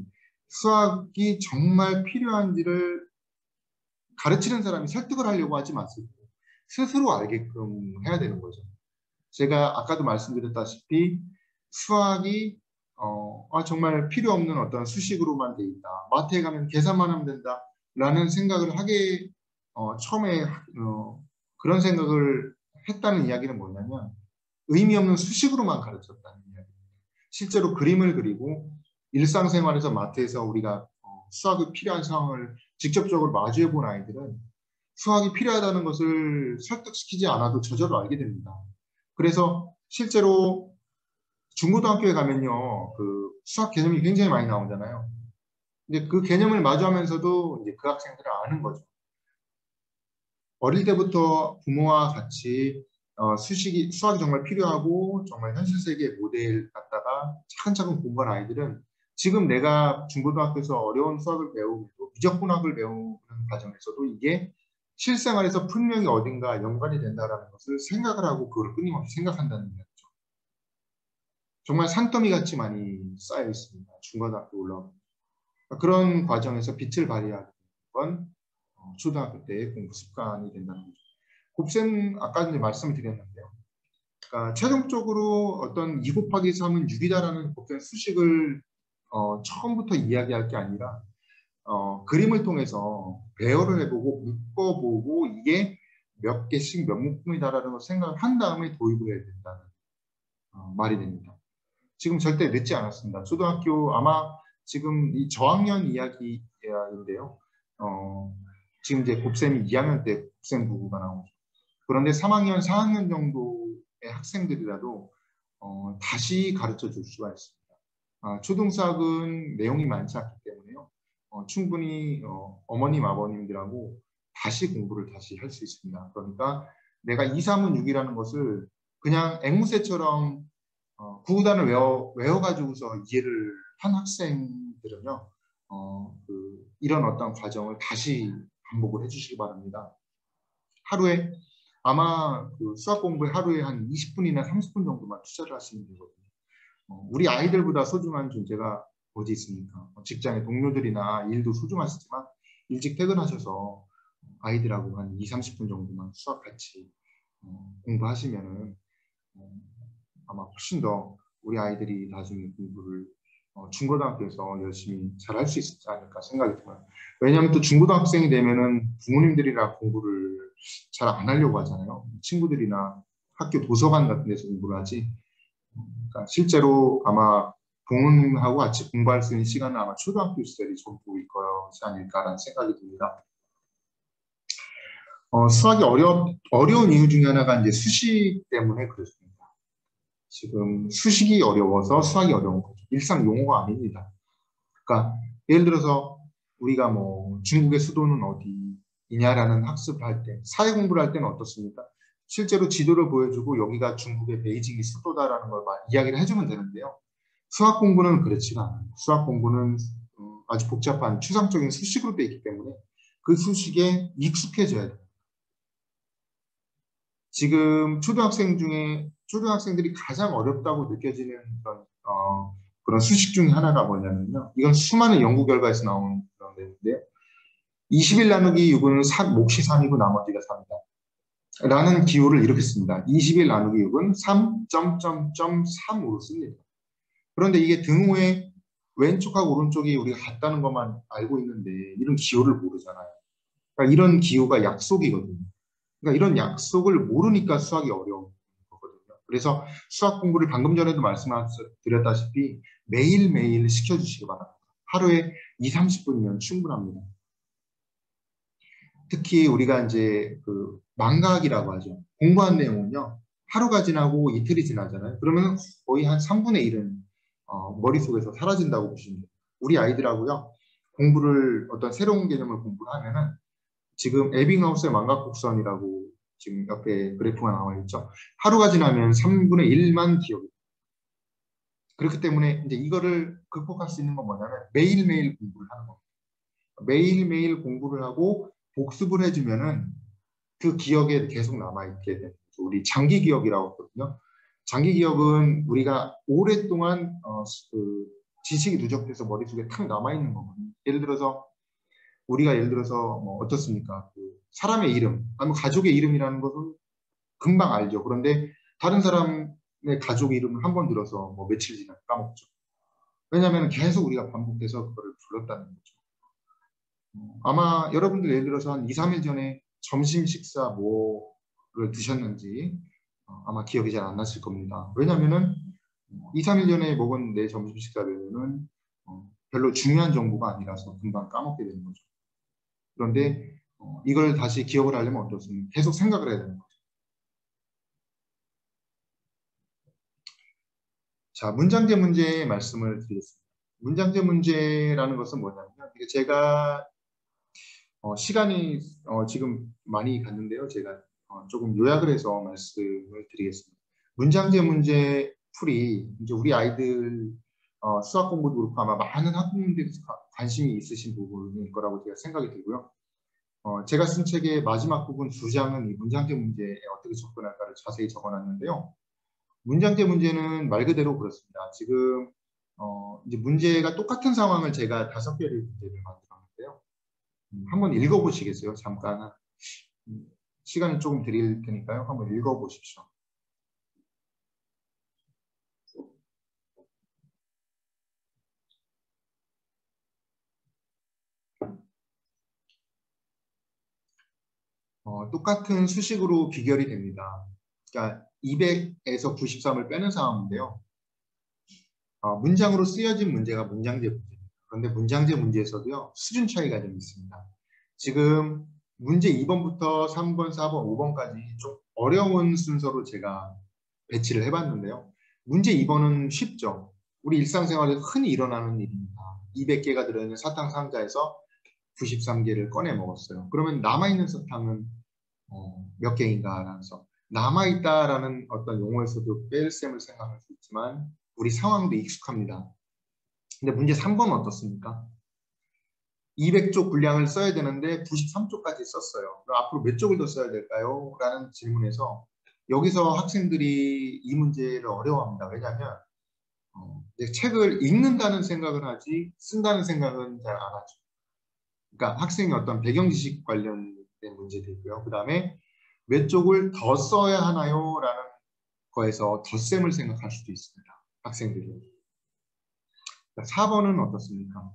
수학이 정말 필요한지를 가르치는 사람이 설득을 하려고 하지 마시고 스스로 알게끔 해야 되는 거죠. 제가 아까도 말씀드렸다시피 수학이 정말 필요 없는 어떤 수식으로만 돼 있다. 마트에 가면 계산만 하면 된다. 라는 생각을 하게 처음에 그런 생각을 했다는 이야기는 뭐냐면 의미 없는 수식으로만 가르쳤다는 이야기입니다. 실제로 그림을 그리고 일상생활에서 마트에서 우리가 수학이 필요한 상황을 직접적으로 마주해 본 아이들은 수학이 필요하다는 것을 설득시키지 않아도 저절로 알게 됩니다. 그래서 실제로 중고등학교에 가면요, 그 수학 개념이 굉장히 많이 나오잖아요. 근데 그 개념을 마주하면서도 이제 그 학생들은 아는 거죠. 어릴 때부터 부모와 같이 수학이 정말 필요하고 정말 현실 세계의 모델 갖다가 차근차근 공부한 아이들은 지금 내가 중고등학교에서 어려운 수학을 배우고 미적분학을 배우는 과정에서도 이게 실생활에서 분명히 어딘가 연관이 된다는 것을 생각을 하고 그걸 끊임없이 생각한다는 이야기죠. 정말 산더미 같이 많이 쌓여 있습니다. 중고등학교 올라오면. 그런 과정에서 빛을 발휘하는 건 초등학교 때의 공부 습관이 된다는 거죠. 곱셈 아까 이제 말씀을 드렸는데요. 그러니까 최종적으로 어떤 2 곱하기 3은 6이다라는 곱셈 수식을 처음부터 이야기할 게 아니라 그림을 통해서 배열을 해보고 묶어보고 이게 몇 개씩 몇 묶음이다라는 걸 생각을 한 다음에 도입을 해야 된다는 말이 됩니다. 지금 절대 늦지 않았습니다. 초등학교 아마 지금 이 저학년 이야기인데요. 지금 이제 곱셈이 2학년 때 곱셈 부구가 나오죠. 그런데 3학년, 4학년 정도의 학생들이라도 다시 가르쳐 줄 수가 있습니다. 초등수학은 내용이 많지 않기 때문에요. 충분히 어머님, 아버님들하고 다시 공부를 다시 할 수 있습니다. 그러니까 내가 2, 3은 6이라는 것을 그냥 앵무새처럼 구구단을 외워가지고서 이해를 한 학생들은요, 이런 어떤 과정을 다시 반복을 해주시기 바랍니다. 하루에 아마 그 수학 공부에 하루에 한 20분이나 30분 정도만 투자를 하시면 되거든요. 우리 아이들보다 소중한 존재가 어디 있습니까? 직장의 동료들이나 일도 소중하시지만 일찍 퇴근하셔서 아이들하고 한 2, 30분 정도만 수학 같이 공부하시면은 아마 훨씬 더 우리 아이들이 나중에 공부를 중고등학교에서 열심히 잘 할 수 있지 않을까 생각이 들어요. 왜냐하면 또 중고등학생이 되면은 부모님들이랑 공부를 잘 안 하려고 하잖아요. 친구들이나 학교 도서관 같은 데서 공부를 하지. 그러니까 실제로 아마 부모님하고 같이 공부할 수 있는 시간은 아마 초등학교 시절이 전부일 것이 아닐까라는 생각이 듭니다. 수학이 어려운 이유 중에 하나가 이제 수식 때문에 그렇습니다. 지금 수식이 어려워서 수학이 어려운 거죠. 일상 용어가 아닙니다. 그러니까 예를 들어서 우리가 뭐 중국의 수도는 어디이냐라는 학습을 할 때, 사회 공부를 할 때는 어떻습니까? 실제로 지도를 보여주고 여기가 중국의 베이징이 수도다라는 걸 이야기를 해주면 되는데요. 수학 공부는 그렇지가 않아요. 수학 공부는 아주 복잡한 추상적인 수식으로 되어 있기 때문에 그 수식에 익숙해져야 돼요. 지금 초등학생들이 가장 어렵다고 느껴지는 그런 수식 중에 하나가 뭐냐면요. 이건 수많은 연구 결과에서 나온 그런 내용인데요. 20일 나누기 6은 몫이 3이고 나머지가 3이다. 라는 기호를 이렇게 씁니다. 20일 나누기 6은 3.3으로 씁니다. 그런데 이게 등호의 왼쪽하고 오른쪽이 우리가 같다는 것만 알고 있는데 이런 기호를 모르잖아요. 그러니까 이런 기호가 약속이거든요. 그러니까 이런 약속을 모르니까 수학이 어려운 거거든요. 그래서 수학 공부를 방금 전에도 말씀드렸다시피 매일매일 시켜주시기 바랍니다. 하루에 2, 30분이면 충분합니다. 특히 우리가 이제 그 망각이라고 하죠. 공부한 내용은요. 하루가 지나고 이틀이 지나잖아요. 그러면 거의 한 3분의 1은 머릿속에서 사라진다고 보시면 돼요. 우리 아이들하고요. 공부를 어떤 새로운 개념을 공부를 하면은 지금 에빙하우스의 망각곡선이라고 지금 옆에 그래프가 나와 있죠. 하루가 지나면 3분의 1만 기억이. 그렇기 때문에 이제 이거를 극복할 수 있는 건 뭐냐면 매일매일 공부를 하는 겁니다. 매일매일 공부를 하고 복습을 해주면은 그 기억에 계속 남아있게 되는 거죠. 우리 장기 기억이라고 하거든요. 장기 기억은 우리가 오랫동안 지식이 누적돼서 머릿속에 탁 남아있는 거거든요. 예를 들어서 뭐 어떻습니까? 그 사람의 이름, 아니면 가족의 이름이라는 것은 금방 알죠. 그런데 다른 사람의 가족 이름을 한 번 들어서 뭐 며칠 지나 까먹죠. 왜냐하면 계속 우리가 반복해서 그거를 불렀다는 거죠. 아마 여러분들 예를 들어서 한 2, 3일 전에 점심 식사 뭐를 드셨는지 아마 기억이 잘 안 나실 겁니다. 왜냐하면은 2, 3일 전에 먹은 내 점심 식사는 별로 중요한 정보가 아니라서 금방 까먹게 되는 거죠. 그런데 이걸 다시 기억을 하려면 어떻습니까? 계속 생각을 해야 되는 거죠. 자, 문장제 문제 말씀을 드리겠습니다. 문장제 문제라는 것은 뭐냐면 제가 시간이 지금 많이 갔는데요. 제가 조금 요약을 해서 말씀을 드리겠습니다. 문장제 문제 풀이 이제 우리 아이들 수학 공부도 그렇고 아마 많은 학부모님들이 관심이 있으신 부분일 거라고 제가 생각이 들고요. 제가 쓴 책의 마지막 부분 2장은 이 문장제 문제에 어떻게 접근할까를 자세히 적어놨는데요. 문장제 문제는 말 그대로 그렇습니다. 지금 이제 문제가 똑같은 상황을 제가 5개의 문제를 만들었는데요. 한번 읽어보시겠어요? 잠깐 시간을 조금 드릴 테니까요. 한번 읽어보십시오. 똑같은 수식으로 비결이 됩니다. 그러니까 200에서 93을 빼는 상황인데요. 문장으로 쓰여진 문제가 문장제 문제입니다. 그런데 문장제 문제에서도요, 수준 차이가 좀 있습니다. 지금 문제 2번부터 3번, 4번, 5번까지 좀 어려운 순서로 제가 배치를 해봤는데요. 문제 2번은 쉽죠. 우리 일상생활에서 흔히 일어나는 일입니다. 200개가 들어있는 사탕 상자에서 93개를 꺼내 먹었어요. 그러면 남아있는 사탕은 몇 개인가 하면서 남아있다라는 어떤 용어에서도 뺄셈을 생각할 수 있지만 우리 상황도 익숙합니다. 근데 문제 3번은 어떻습니까? 200쪽 분량을 써야 되는데 93쪽까지 썼어요. 그럼 앞으로 몇 쪽을 더 써야 될까요? 라는 질문에서 여기서 학생들이 이 문제를 어려워합니다. 왜냐하면 책을 읽는다는 생각을 하지 쓴다는 생각은 잘 안 하죠. 그러니까 학생의 어떤 배경 지식 관련된 문제들이고요. 그 다음에 몇 쪽을 더 써야 하나요? 라는 거에서 덧셈을 생각할 수도 있습니다. 학생들이. 4번은 어떻습니까?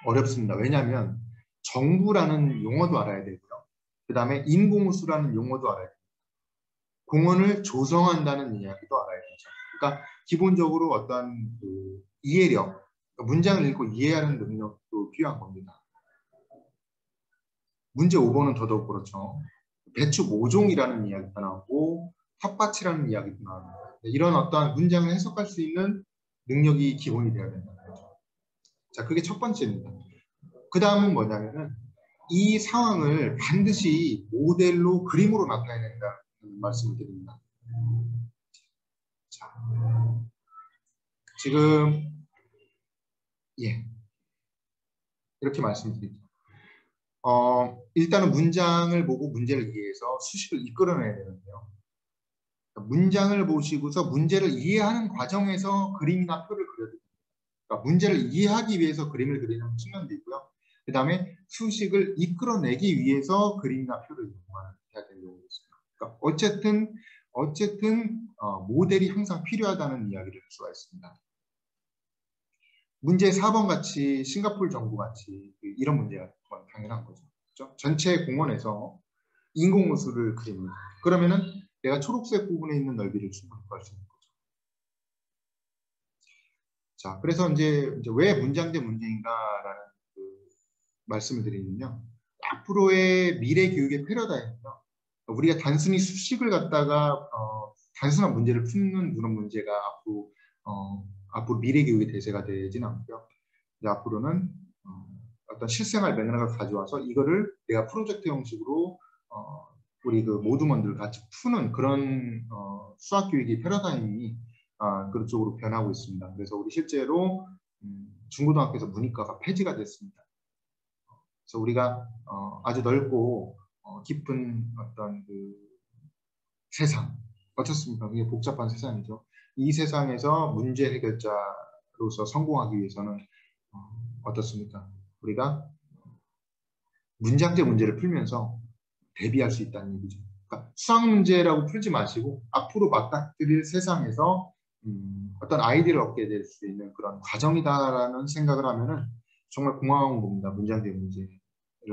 어렵습니다. 왜냐하면 정부라는 용어도 알아야 되고요. 그 다음에 인공우수라는 용어도 알아야 됩니다. 공원을 조성한다는 이야기도 알아야 되죠. 그러니까 기본적으로 어떤 그 이해력, 문장을 읽고 이해하는 능력도 필요한 겁니다. 문제 5번은 더더욱 그렇죠. 배축 5종이라는 이야기가 나오고 텃밭이라는 이야기도 나옵니다. 이런 어떠한 문장을 해석할 수 있는 능력이 기본이 되어야 된다는 거죠. 자, 그게 첫 번째입니다. 그 다음은 뭐냐면은 이 상황을 반드시 모델로 그림으로 나타내야 된다는 말씀을 드립니다. 자, 지금 이렇게 말씀드리죠. 일단은 문장을 보고 문제를 이해해서 수식을 이끌어내야 되는데요. 문장을 보시고서 문제를 이해하는 과정에서 그림이나 표를 그려야 됩니다. 그러니까 문제를 이해하기 위해서 그림을 그리는 측면도 있고요. 그 다음에 수식을 이끌어내기 위해서 그림이나 표를 이용해야 되는 경우가 있습니다. 그러니까 어쨌든 모델이 항상 필요하다는 이야기를 할 수가 있습니다. 문제 4번 같이 싱가포르 정부 같이 이런 문제가 당연한 거죠. 그렇죠? 전체 공원에서 인공호수를 그립니다. 그러면은 내가 초록색 부분에 있는 넓이를 충분히 구할 수 있는 거죠. 자, 그래서 이제 왜 문장제 문제인가라는 말씀을 드리면요. 앞으로의 미래 교육의 패러다임은요. 우리가 단순히 수식을 갖다가 단순한 문제를 푸는 그런 문제가 앞으로 미래 교육의 대세가 되지는 않고요. 이제 앞으로는 어떤 실생활 맥락을 가져와서 이거를 내가 프로젝트 형식으로 우리 그 모두먼들 같이 푸는 그런 수학 교육의 패러다임이 그쪽으로 변하고 있습니다. 그래서 우리 실제로 중고등학교에서 문이과가 폐지가 됐습니다. 그래서 우리가 아주 넓고 깊은 어떤 그 세상, 어떻습니까? 이게 복잡한 세상이죠. 이 세상에서 문제 해결자로서 성공하기 위해서는 어떻습니까? 우리가 문장제 문제를 풀면서 대비할 수 있다는 얘기죠. 그러니까 수학 문제라고 풀지 마시고 앞으로 맞닥뜨릴 세상에서 어떤 아이디어를 얻게 될 수 있는 그런 과정이다라는 생각을 하면은 정말 고마운 겁니다. 문장제 문제를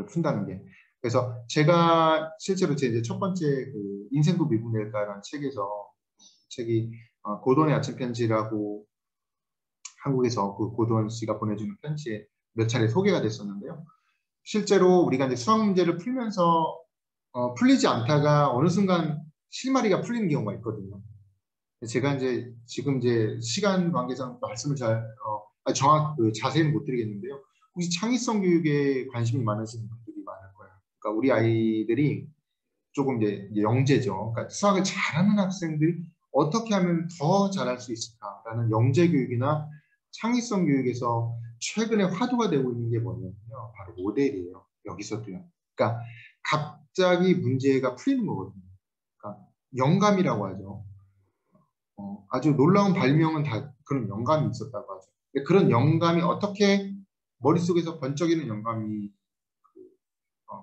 푼다는 게. 그래서 제가 실제로 제 이제 첫 번째 그 인생도 미분될까라는 책이 고돈의 아침 편지라고 한국에서 그 고돈 씨가 보내주는 편지에 몇 차례 소개가 됐었는데요. 실제로 우리가 이제 수학 문제를 풀면서 풀리지 않다가 어느 순간 실마리가 풀리는 경우가 있거든요. 제가 이제 지금 이제 시간 관계상 말씀을 자세히는 못 드리겠는데요. 혹시 창의성 교육에 관심이 많으신 분들이 많을 거예요. 그러니까 우리 아이들이 조금 이제 영재죠. 그러니까 수학을 잘하는 학생들이 어떻게 하면 더 잘할 수 있을까라는 영재 교육이나 창의성 교육에서 최근에 화두가 되고 있는 게 뭐냐면요. 바로 모델이에요. 여기서도요. 그러니까 갑자기 문제가 풀리는 거거든요. 그러니까 영감이라고 하죠. 아주 놀라운 발명은 다 그런 영감이 있었다고 하죠. 근데 그런 영감이 어떻게 머릿속에서 번쩍이는 영감이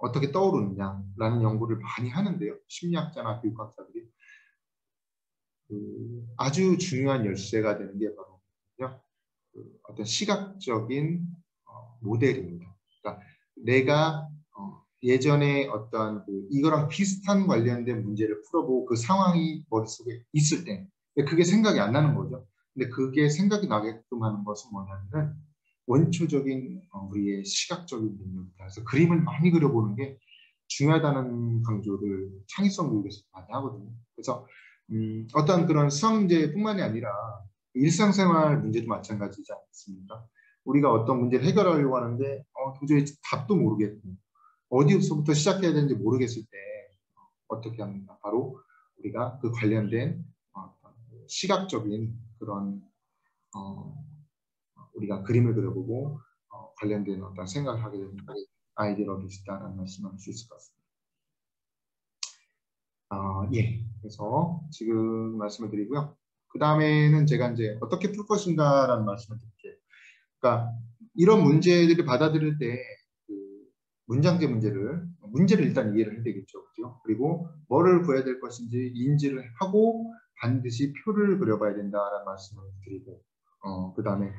어떻게 떠오르느냐라는 연구를 많이 하는데요. 심리학자나 교육학자들이 아주 중요한 열쇠가 되는 게 바로 어떤 시각적인 모델입니다. 그러니까 내가 예전에 어떤 이거랑 비슷한 관련된 문제를 풀어보고 그 상황이 머릿속에 있을 때 근데 그게 생각이 안 나는 거죠. 근데 그게 생각이 나게끔 하는 것은 뭐냐면 원초적인 우리의 시각적인 능력이다. 그래서 그림을 많이 그려보는 게 중요하다는 강조를 창의성 교육에서 많이 하거든요. 그래서 어떤 그런 수학 문제뿐만이 아니라 일상생활 문제도 마찬가지지 않습니까? 우리가 어떤 문제를 해결하려고 하는데 도저히 답도 모르겠고 어디서부터 시작해야 되는지 모르겠을 때 어떻게 합니까? 바로 우리가 그 관련된 시각적인 그런 우리가 그림을 그려보고 관련된 어떤 생각을 하게 되는 아이디어를 얻을 수 있다는 말씀을 할 수 있을 것 같습니다. 예. 그래서 지금 말씀을 드리고요. 그 다음에는 제가 이제 어떻게 풀 것인가라는 말씀을 드릴게요. 그러니까 이런 문제들을 받아들일 때 그 문장제 문제를 일단 이해를 해야 되겠죠. 그죠? 그리고 뭐를 구해야 될 것인지 인지를 하고 반드시 표를 그려봐야 된다라는 말씀을 드리고 그 다음에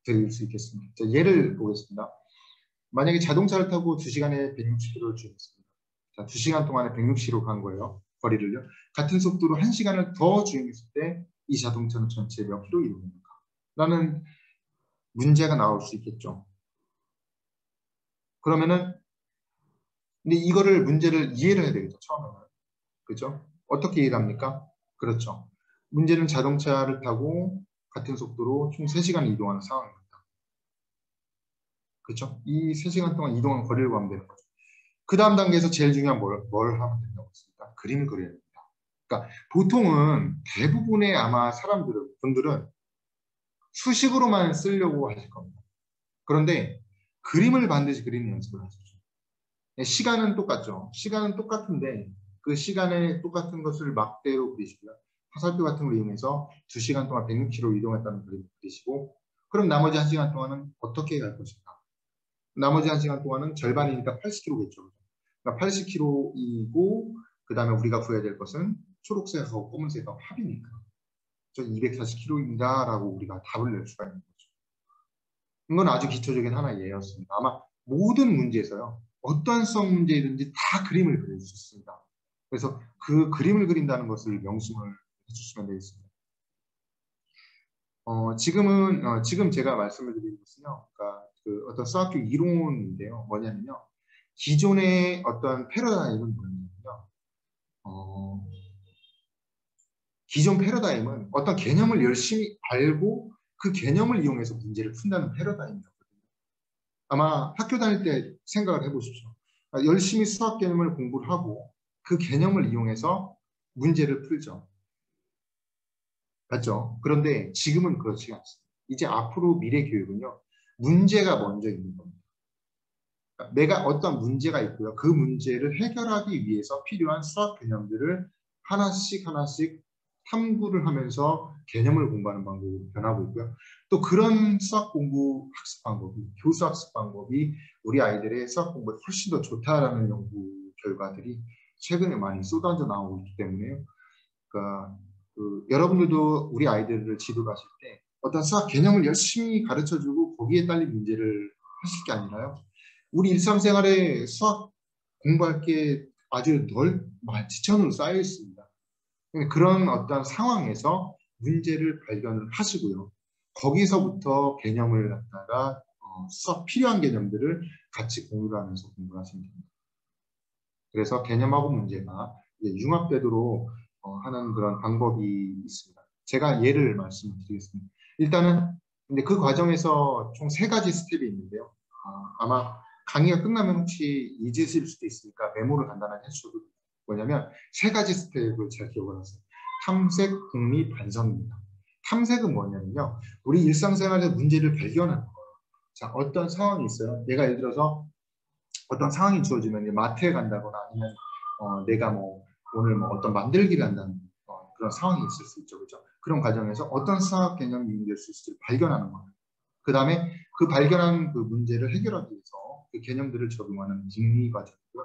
드릴 수 있겠습니다. 자, 예를 보겠습니다. 만약에 자동차를 타고 2시간에 160km를 주행했습니다. 자, 2시간 동안에 160km 간 거예요. 거리를요. 같은 속도로 1시간을 더 주행했을 때 이 자동차는 전체 몇 킬로 이동합니까? 라는 문제가 나올 수 있겠죠. 그러면은 근데 이거를 문제를 이해를 해야 되겠죠. 처음에는. 그죠? 어떻게 이해를 합니까? 그렇죠. 문제는 자동차를 타고 같은 속도로 총 3시간 이동하는 상황입니다. 그렇죠? 이 3시간 동안 이동한 거리를 구하면 되는 거죠. 그 다음 단계에서 제일 중요한 뭘 하면 된다고 했습니다. 그림을 그려야 됩니다. 그러니까 보통은 대부분의 아마 분들은 수식으로만 쓰려고 하실 겁니다. 그런데 그림을 반드시 그리는 연습을 하시죠. 시간은 똑같죠. 시간은 똑같은데 그 시간에 똑같은 것을 막대로 그리시고요. 화살표 같은 걸 이용해서 2시간 동안 106km 이동했다는 그림을 그리시고 그럼 나머지 1시간 동안은 어떻게 갈 것인가? 나머지 1시간 동안은 절반이니까 80km겠죠. 그러니까 80km이고 그 다음에 우리가 구해야 될 것은 초록색하고 검은색하고 합이니까 저 240km입니다 라고 우리가 답을 낼 수가 있는 거죠. 이건 아주 기초적인 하나의 예였습니다. 아마 모든 문제에서요. 어떤 수학 문제이든지 다 그림을 그릴 수 있습니다. 그래서 그 그림을 그린다는 것을 명심을 해주시면 되겠습니다. 지금 제가 말씀을 드리는 것은요. 그러니까 그 어떤 수학교 이론인데요. 뭐냐면요. 기존의 어떤 패러다임은 뭐냐면요. 기존 패러다임은 어떤 개념을 열심히 알고 그 개념을 이용해서 문제를 푼다는 패러다임이었거든요. 아마 학교 다닐 때 생각을 해보십시오. 열심히 수학 개념을 공부를 하고 그 개념을 이용해서 문제를 풀죠. 맞죠? 그런데 지금은 그렇지 않습니다. 이제 앞으로 미래 교육은요. 문제가 먼저 있는 겁니다. 내가 어떤 문제가 있고요. 그 문제를 해결하기 위해서 필요한 수학 개념들을 하나씩 탐구를 하면서 개념을 공부하는 방법으로 변하고 있고요. 또 그런 수학 공부 학습 방법이, 교수 학습 방법이 우리 아이들의 수학 공부에 훨씬 더 좋다라는 연구 결과들이 최근에 많이 쏟아져 나오고 있기 때문에요. 그러니까 여러분들도 우리 아이들을 지도하실 때 어떤 수학 개념을 열심히 가르쳐주고 거기에 딸린 문제를 하실 게 아니라요. 우리 일상생활에 수학 공부할 게 아주 지천으로 쌓여 있습니다. 그런 어떤 상황에서 문제를 발견을 하시고요. 거기서부터 개념을 갖다가 수학 필요한 개념들을 같이 공유를 하면서 공부를 하시면 됩니다. 그래서 개념하고 문제가 융합되도록 하는 그런 방법이 있습니다. 제가 예를 말씀드리겠습니다. 일단은 근데 그 과정에서 총 3가지 스텝이 있는데요. 아마 강의가 끝나면 혹시 잊으실 수도 있으니까 메모를 간단하게 해주셔도 뭐냐면 3가지 스텝을 잘 기억을 하세요. 탐색, 궁리, 반성입니다. 탐색은 뭐냐면요. 우리 일상생활에서 문제를 발견하는 거예요. 자, 어떤 상황이 있어요. 내가 예를 들어서 어떤 상황이 주어지면 마트에 간다거나 아니면 내가 오늘 어떤 만들기를 한다는 그런 상황이 있을 수 있죠. 그렇죠? 그런 과정에서 어떤 수학 개념이 이용될 수 있을지 발견하는 거예요. 그 다음에 그 발견한 그 문제를 해결하기 위해서 그 개념들을 적용하는 뒷리 과정이고요.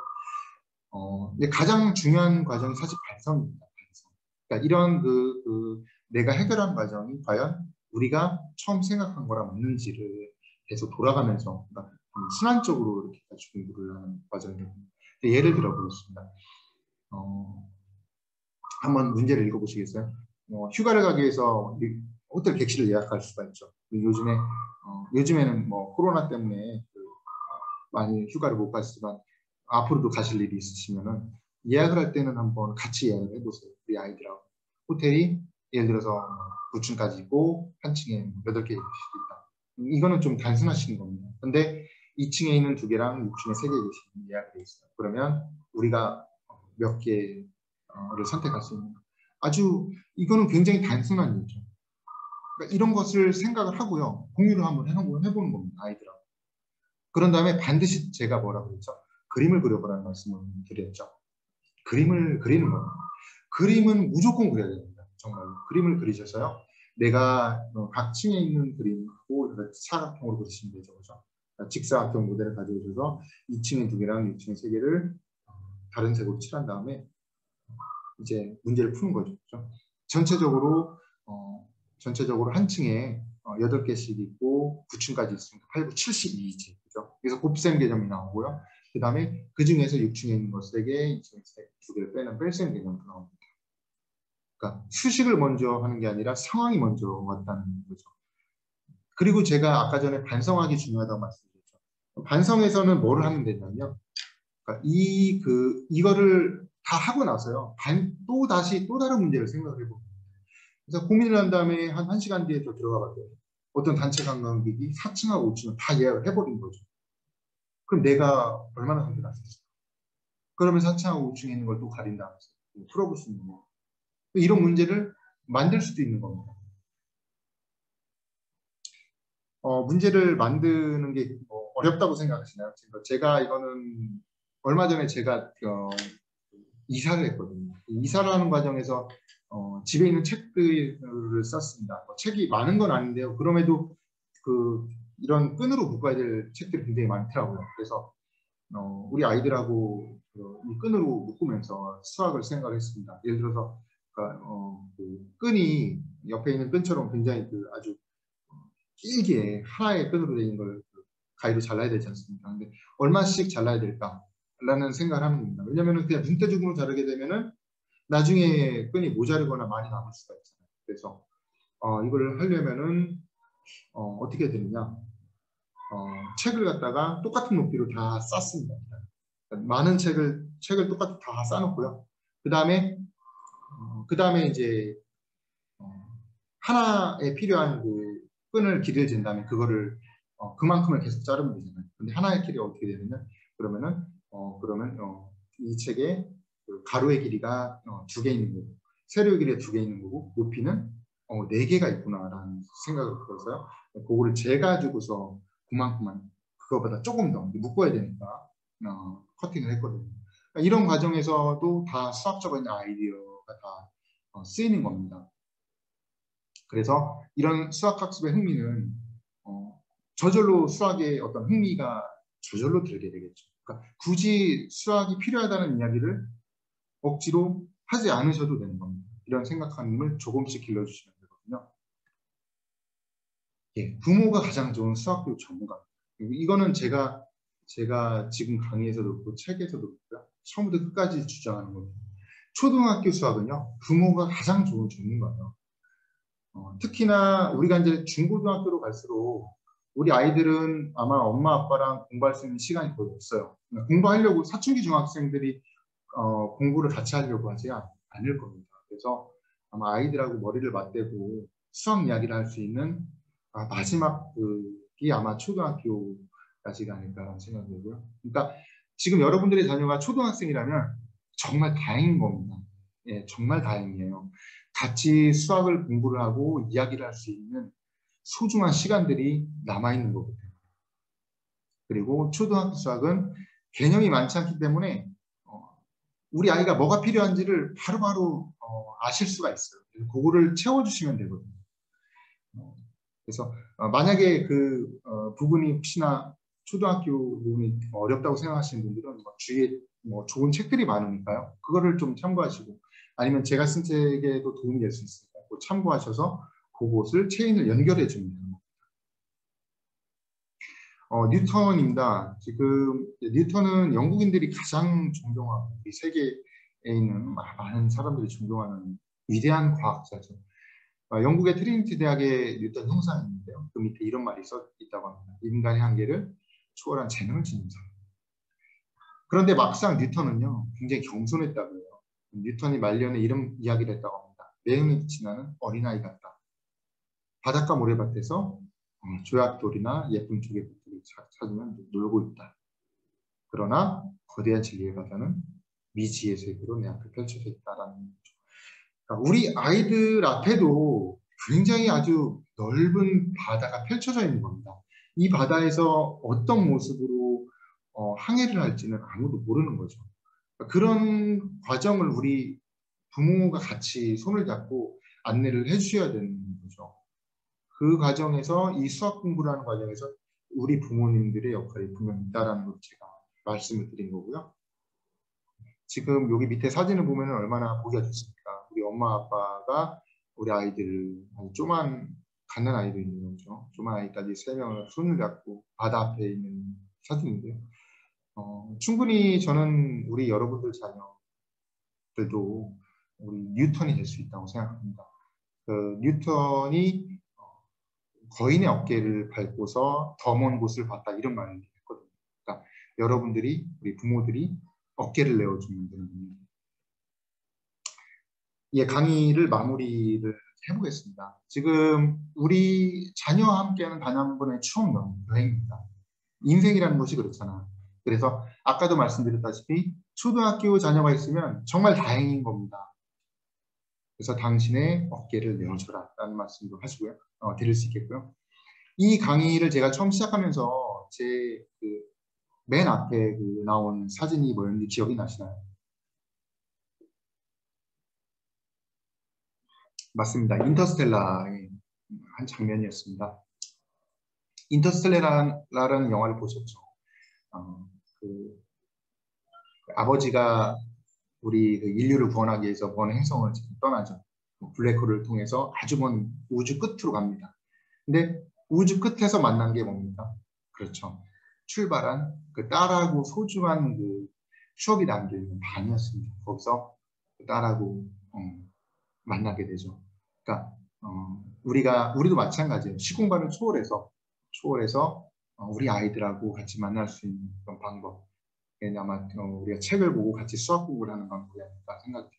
근데 가장 중요한 과정이 사실 반성입니다. 반성. 그러니까 이런 내가 해결한 과정이 과연 우리가 처음 생각한 거랑 맞는지를 계속 돌아가면서 그러니까 순환적으로 이렇게 공부를 과정이에요. 예를 들어 보겠습니다. 한번 문제를 읽어보시겠어요? 휴가를 가기 위해서 호텔 객실을 예약할 수가 있죠. 요즘에는 뭐 코로나 때문에 많이 휴가를 못 가시지만 앞으로도 가실 일이 있으시면은 예약을 할 때는 한번 같이 예약을 해보세요. 우리 아이들하고. 호텔이 예를 들어서 9층까지 있고 한 층에 8개 있을 수도 있다. 이거는 좀 단순하시는 겁니다. 근데 2층에 있는 2개랑 6층에 3개 계시는 예약이 돼 있어요. 그러면 우리가 몇 개를 선택할 수 있는 아주 이거는 굉장히 단순한 일이죠. 그러니까 이런 것을 생각을 하고요. 공유를 한번 해보는 겁니다. 아이들하고. 그런 다음에 반드시 제가 뭐라고 그랬죠? 그림을 그려보라는 말씀을 드렸죠. 그림을 그리는 겁니다. 그림은 무조건 그려야 됩니다. 정말로. 그림을 그리셔서요. 내가 각 층에 있는 그림하고 사각형으로 그리시면 되죠. 그렇죠? 직사각형 모델을 가져오셔서 2층에 2개랑 6층에 3개를 다른 색으로 칠한 다음에 이제 문제를 푸는 거죠. 그렇죠? 전체적으로 한 층에 8개씩 있고 9층까지 있으니까 8, 9, 72지. 그죠? 그래서 곱셈 개념이 나오고요. 그 다음에 그 중에서 6층에 있는 것 3개, 2층에 2개를 빼는 뺄셈 개념도 나옵니다. 그러니까 수식을 먼저 하는 게 아니라 상황이 먼저 왔다는 거죠. 그리고 제가 아까 전에 반성하기 중요하다고 말씀드렸죠. 반성에서는 뭐를 하면 되냐면요. 그러니까 이거를 다 하고 나서요. 또 다른 문제를 생각을 해봅니다. 그래서 고민을 한 다음에 한 1시간 뒤에 또 들어가 봤더니 어떤 단체 관광객이 4층하고 5층을 다 예약을 해버린 거죠. 그럼 내가 얼마나 선택했을까? 그러면 4층하고 5층에 있는 걸 또 가린다면서 풀어볼 수 있는 거예요. 이런 문제를 만들 수도 있는 겁니다. 문제를 만드는 게 어렵다고 생각하시나요? 제가 이거는 얼마 전에 제가 이사를 했거든요. 이사를 하는 과정에서 집에 있는 책들을 썼습니다. 책이 많은 건 아닌데요. 그럼에도 이런 끈으로 묶어야 될 책들이 굉장히 많더라고요. 그래서 우리 아이들하고 이 끈으로 묶으면서 수학을 생각을 했습니다. 예를 들어서 끈이 옆에 있는 끈처럼 굉장히 아주 길게 하나의 끈으로 되어 있는 걸 가위로 잘라야 되지 않습니까? 근데 얼마씩 잘라야 될까라는 생각을 하는 겁니다. 왜냐하면 그냥 눈대중으로 자르게 되면은 나중에 끈이 모자르거나 많이 남을 수가 있잖아요. 그래서 이걸 하려면은 어떻게 해야 되느냐? 책을 갖다가 똑같은 높이로 다 쌌습니다. 많은 책을 똑같이 다 싸놓고요. 그 다음에 이제 하나에 필요한 끈을 길이를 잰다면 그거를 그만큼을 계속 자르면 되잖아요. 근데 하나의 길이가 어떻게 되느냐? 그러면 이 책의 가로의 길이가 2개 있는 거고 세로의 길이가 2개 있는 거고 높이는 4개가 있구나라는 생각을 들어서요. 그거를 재가지고서 그만큼만 그거보다 조금 더 묶어야 되니까 커팅을 했거든요. 그러니까 이런 과정에서도 다 수학적인 아이디어가 다 쓰이는 겁니다. 그래서 이런 수학학습의 흥미는 저절로 수학의 어떤 흥미가 저절로 들게 되겠죠. 그러니까 굳이 수학이 필요하다는 이야기를 억지로 하지 않으셔도 되는 겁니다. 이런 생각함을 조금씩 길러주시면 되거든요. 예, 부모가 가장 좋은 수학교육 전문가. 이거는 제가 지금 강의에서도 그렇고 책에서도 그렇고요. 처음부터 끝까지 주장하는 겁니다. 초등학교 수학은요. 부모가 가장 좋은 전문가예요. 특히나 우리가 이제 중고등학교로 갈수록 우리 아이들은 아마 엄마 아빠랑 공부할 수 있는 시간이 거의 없어요. 공부하려고 사춘기 중학생들이 공부를 같이 하려고 하지 않을 겁니다. 그래서 아마 아이들하고 머리를 맞대고 수학 이야기를 할 수 있는 마지막이 아마 초등학교까지가 아닐까라는 생각이 들고요. 그러니까 지금 여러분들의 자녀가 초등학생이라면 정말 다행인 겁니다. 예, 정말 다행이에요. 같이 수학을 공부를 하고 이야기를 할 수 있는 소중한 시간들이 남아있는 거거든요. 그리고 초등학교 수학은 개념이 많지 않기 때문에 우리 아이가 뭐가 필요한지를 바로바로 아실 수가 있어요. 그거를 채워주시면 되거든요. 그래서 만약에 부분이 혹시나 초등학교 부분이 어렵다고 생각하시는 분들은 주위에 좋은 책들이 많으니까요. 그거를 좀 참고하시고 아니면 제가 쓴 책에도 도움이 될 수 있으니까 참고하셔서 그것을 체인을 연결해 줍니다. 뉴턴입니다. 지금 뉴턴은 영국인들이 가장 존경하고 이 세계에 있는 많은 사람들이 존경하는 위대한 과학자죠. 영국의 트리니티 대학에 뉴턴 형상이 있는데요. 그 밑에 이런 말이 써 있다고 합니다. 인간의 한계를 초월한 재능을 지닌 사람. 그런데 막상 뉴턴은요, 굉장히 겸손했다고 해요. 뉴턴이 말년에 이런 이야기를 했다고 합니다. 내음이 빛이 나는 어린아이 같다. 바닷가 모래밭에서 조약돌이나 예쁜 조개들을 찾으면 놀고 있다. 그러나 거대한 진리의 바다는 미지의 세계로 내 앞에 펼쳐져 있다라는 거죠. 그러니까 우리 아이들 앞에도 굉장히 아주 넓은 바다가 펼쳐져 있는 겁니다. 이 바다에서 어떤 모습으로 항해를 할지는 아무도 모르는 거죠. 그런 과정을 우리 부모가 같이 손을 잡고 안내를 해주셔야 되는 거죠. 그 과정에서 이 수학 공부를 하는 과정에서 우리 부모님들의 역할이 분명히 있다는 걸 제가 말씀을 드린 거고요. 지금 여기 밑에 사진을 보면 얼마나 보기가 좋습니까? 우리 엄마 아빠가 우리 아이들, 조그만 갓난 아이도 있는 거죠. 조그만 아이까지 3명을 손을 잡고 바다 앞에 있는 사진인데요. 충분히 저는 우리 여러분들 자녀들도 우리 뉴턴이 될 수 있다고 생각합니다. 뉴턴이 거인의 어깨를 밟고서 더 먼 곳을 봤다 이런 말을 했거든요. 그러니까 여러분들이 우리 부모들이 어깨를 내어주면 되는 겁니다. 예, 강의를 마무리를 해보겠습니다. 지금 우리 자녀와 함께하는 단 한 번의 추억 여행입니다. 인생이라는 것이 그렇잖아. 그래서 아까도 말씀드렸다시피 초등학교 자녀가 있으면 정말 다행인 겁니다. 그래서 당신의 어깨를 내어줘라 라는 말씀도 하시고요. 드릴 수 있겠고요. 이 강의를 제가 처음 시작하면서 제 맨 앞에 나온 사진이 뭐였는지 기억이 나시나요? 맞습니다. 인터스텔라의 한 장면이었습니다. 인터스텔라라는 영화를 보셨죠? 아버지가 우리 인류를 구원하기 위해서 먼 행성을 떠나죠. 블랙홀을 통해서 아주 먼 우주 끝으로 갑니다. 근데 우주 끝에서 만난 게 뭡니까? 그렇죠. 출발한 그 딸하고 소중한 추억이 담겨있는 밤이었습니다. 거기서 그 딸하고 만나게 되죠. 그러니까 우리도 마찬가지예요. 시공간을 초월해서 우리 아이들하고 같이 만날 수 있는 그런 방법. 아마 우리가 책을 보고 같이 수학 공부를 하는 방법이 아닐까 생각해요.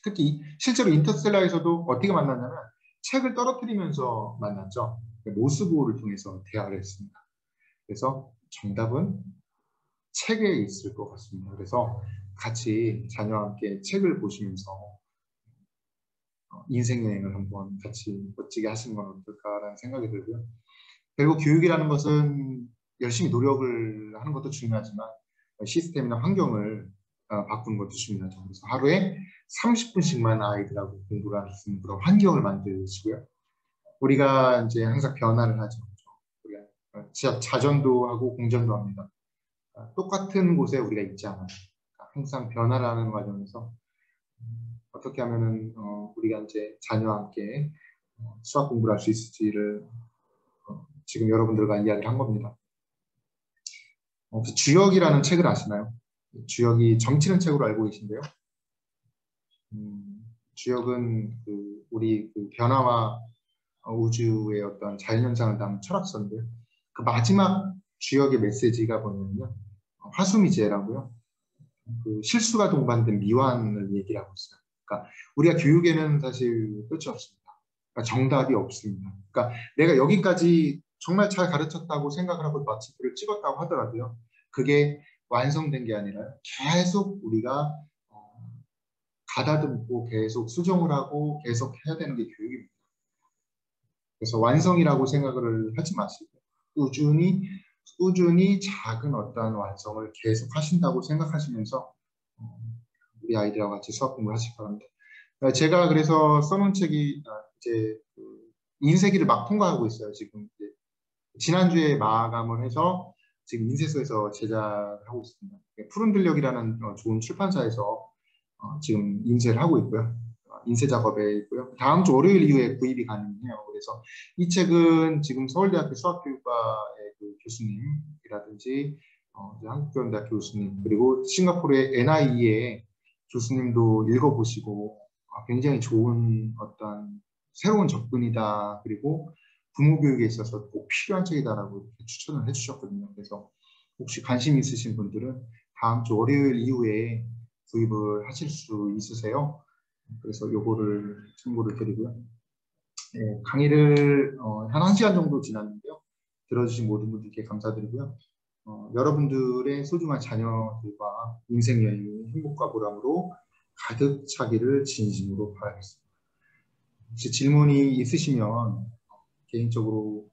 특히 실제로 인터스텔라에서도 어떻게 만났냐면 책을 떨어뜨리면서 만났죠. 모스보호를 통해서 대화를 했습니다. 그래서 정답은 책에 있을 것 같습니다. 그래서 같이 자녀와 함께 책을 보시면서 인생 여행을 한번 같이 멋지게 하시는 건 어떨까라는 생각이 들고요. 그리고 교육이라는 것은 열심히 노력을 하는 것도 중요하지만 시스템이나 환경을 바꾸는 것도 중요하죠. 그래서 하루에 30분씩만 아이들하고 공부를 할 수 있는 그런 환경을 만드시고요. 우리가 이제 항상 변화를 하죠. 우리가 자전도 하고 공전도 합니다. 똑같은 곳에 우리가 있지 않아요. 항상 변화를 하는 과정에서 어떻게 하면은 우리가 이제 자녀와 함께 수학 공부를 할 수 있을지를 지금 여러분들과 이야기를 한 겁니다. 주역이라는 책을 아시나요? 주역이 정치는 책으로 알고 계신데요. 주역은 우리 변화와 우주의 어떤 자연현상을 담은 철학서인데요. 그 마지막 주역의 메시지가 뭐냐면요. 화수미제라고요. 실수가 동반된 미완을 얘기를 하고 있어요. 그러니까 우리가 교육에는 사실 끝이 없습니다. 그러니까 정답이 없습니다. 그러니까 내가 여기까지 정말 잘 가르쳤다고 생각을 하고 마침표를 찍었다고 하더라도요. 그게 완성된 게 아니라 계속 우리가 가다듬고 계속 수정을 하고 계속 해야 되는 게 교육입니다. 그래서 완성이라고 생각을 하지 마시고 꾸준히 작은 어떠한 완성을 계속 하신다고 생각하시면서 우리 아이들하고 같이 수학 공부를 하시기 바랍니다. 제가 그래서 써놓은 책이 이제 인쇄기를 막 통과하고 있어요. 지금 지난주에 마감을 해서 지금 인쇄소에서 제작하고 있습니다. 푸른 들녘이라는 좋은 출판사에서 지금 인쇄를 하고 있고요. 인쇄 작업에 있고요. 다음 주 월요일 이후에 구입이 가능해요. 그래서 이 책은 지금 서울대학교 수학교육과의 교수님 교수님이라든지 이제 한국교원대학 교수님 그리고 싱가포르의 NIE의 교수님도 읽어보시고 굉장히 좋은 어떤 새로운 접근이다. 그리고 부모 교육에 있어서 꼭 필요한 책이다라고 이렇게 추천을 해주셨거든요. 그래서 혹시 관심 있으신 분들은 다음 주 월요일 이후에 구입을 하실 수 있으세요. 그래서 요거를 참고를 드리고요. 네, 강의를 한 1시간 정도 지났는데요. 들어주신 모든 분들께 감사드리고요. 여러분들의 소중한 자녀들과 인생 여행이 행복과 보람으로 가득 차기를 진심으로 바라겠습니다. 혹시 질문이 있으시면 개인적으로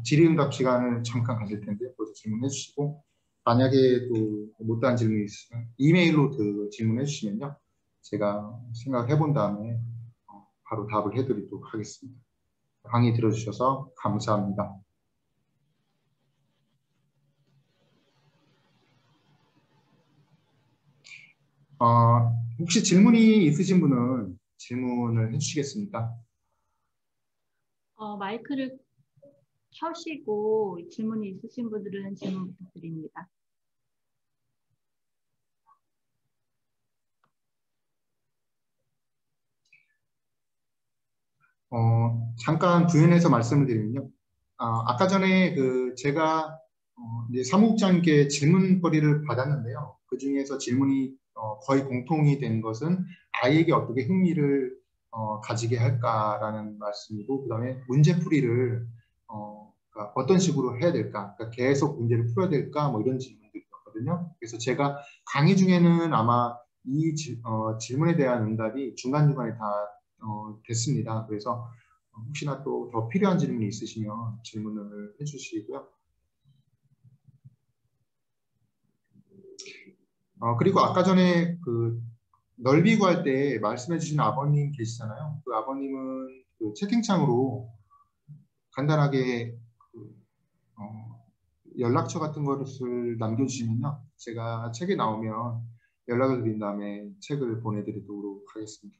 질의응답 시간을 잠깐 가질 텐데 거기서 질문해 주시고 만약에 또 못다한 질문이 있으면 이메일로 그 질문해 주시면요. 제가 생각해 본 다음에 바로 답을 해드리도록 하겠습니다. 강의 들어주셔서 감사합니다. 혹시 질문이 있으신 분은 질문을 해주시겠습니까? 마이크를 켜시고 질문이 있으신 분들은 질문 부탁드립니다. 잠깐 부연해서 말씀을 드리면요. 아까 전에 제가 이제 사무국장님께 질문거리를 받았는데요. 그 중에서 질문이 거의 공통이 된 것은 아이에게 어떻게 흥미를 가지게 할까라는 말씀이고, 그다음에 문제풀이를 그러니까 어떤 식으로 해야 될까, 그러니까 계속 문제를 풀어야 될까, 뭐 이런 질문들이었거든요. 그래서 제가 강의 중에는 아마 이 질문에 대한 응답이 중간중간에 다 됐습니다. 그래서 혹시나 또 더 필요한 질문이 있으시면 질문을 해주시고요. 그리고 아까 전에 넓이 구할 때 말씀해 주신 아버님 계시잖아요. 그 아버님은 그 채팅창으로 간단하게 연락처 같은 것을 남겨주시면요. 제가 책이 나오면 연락을 드린 다음에 책을 보내드리도록 하겠습니다.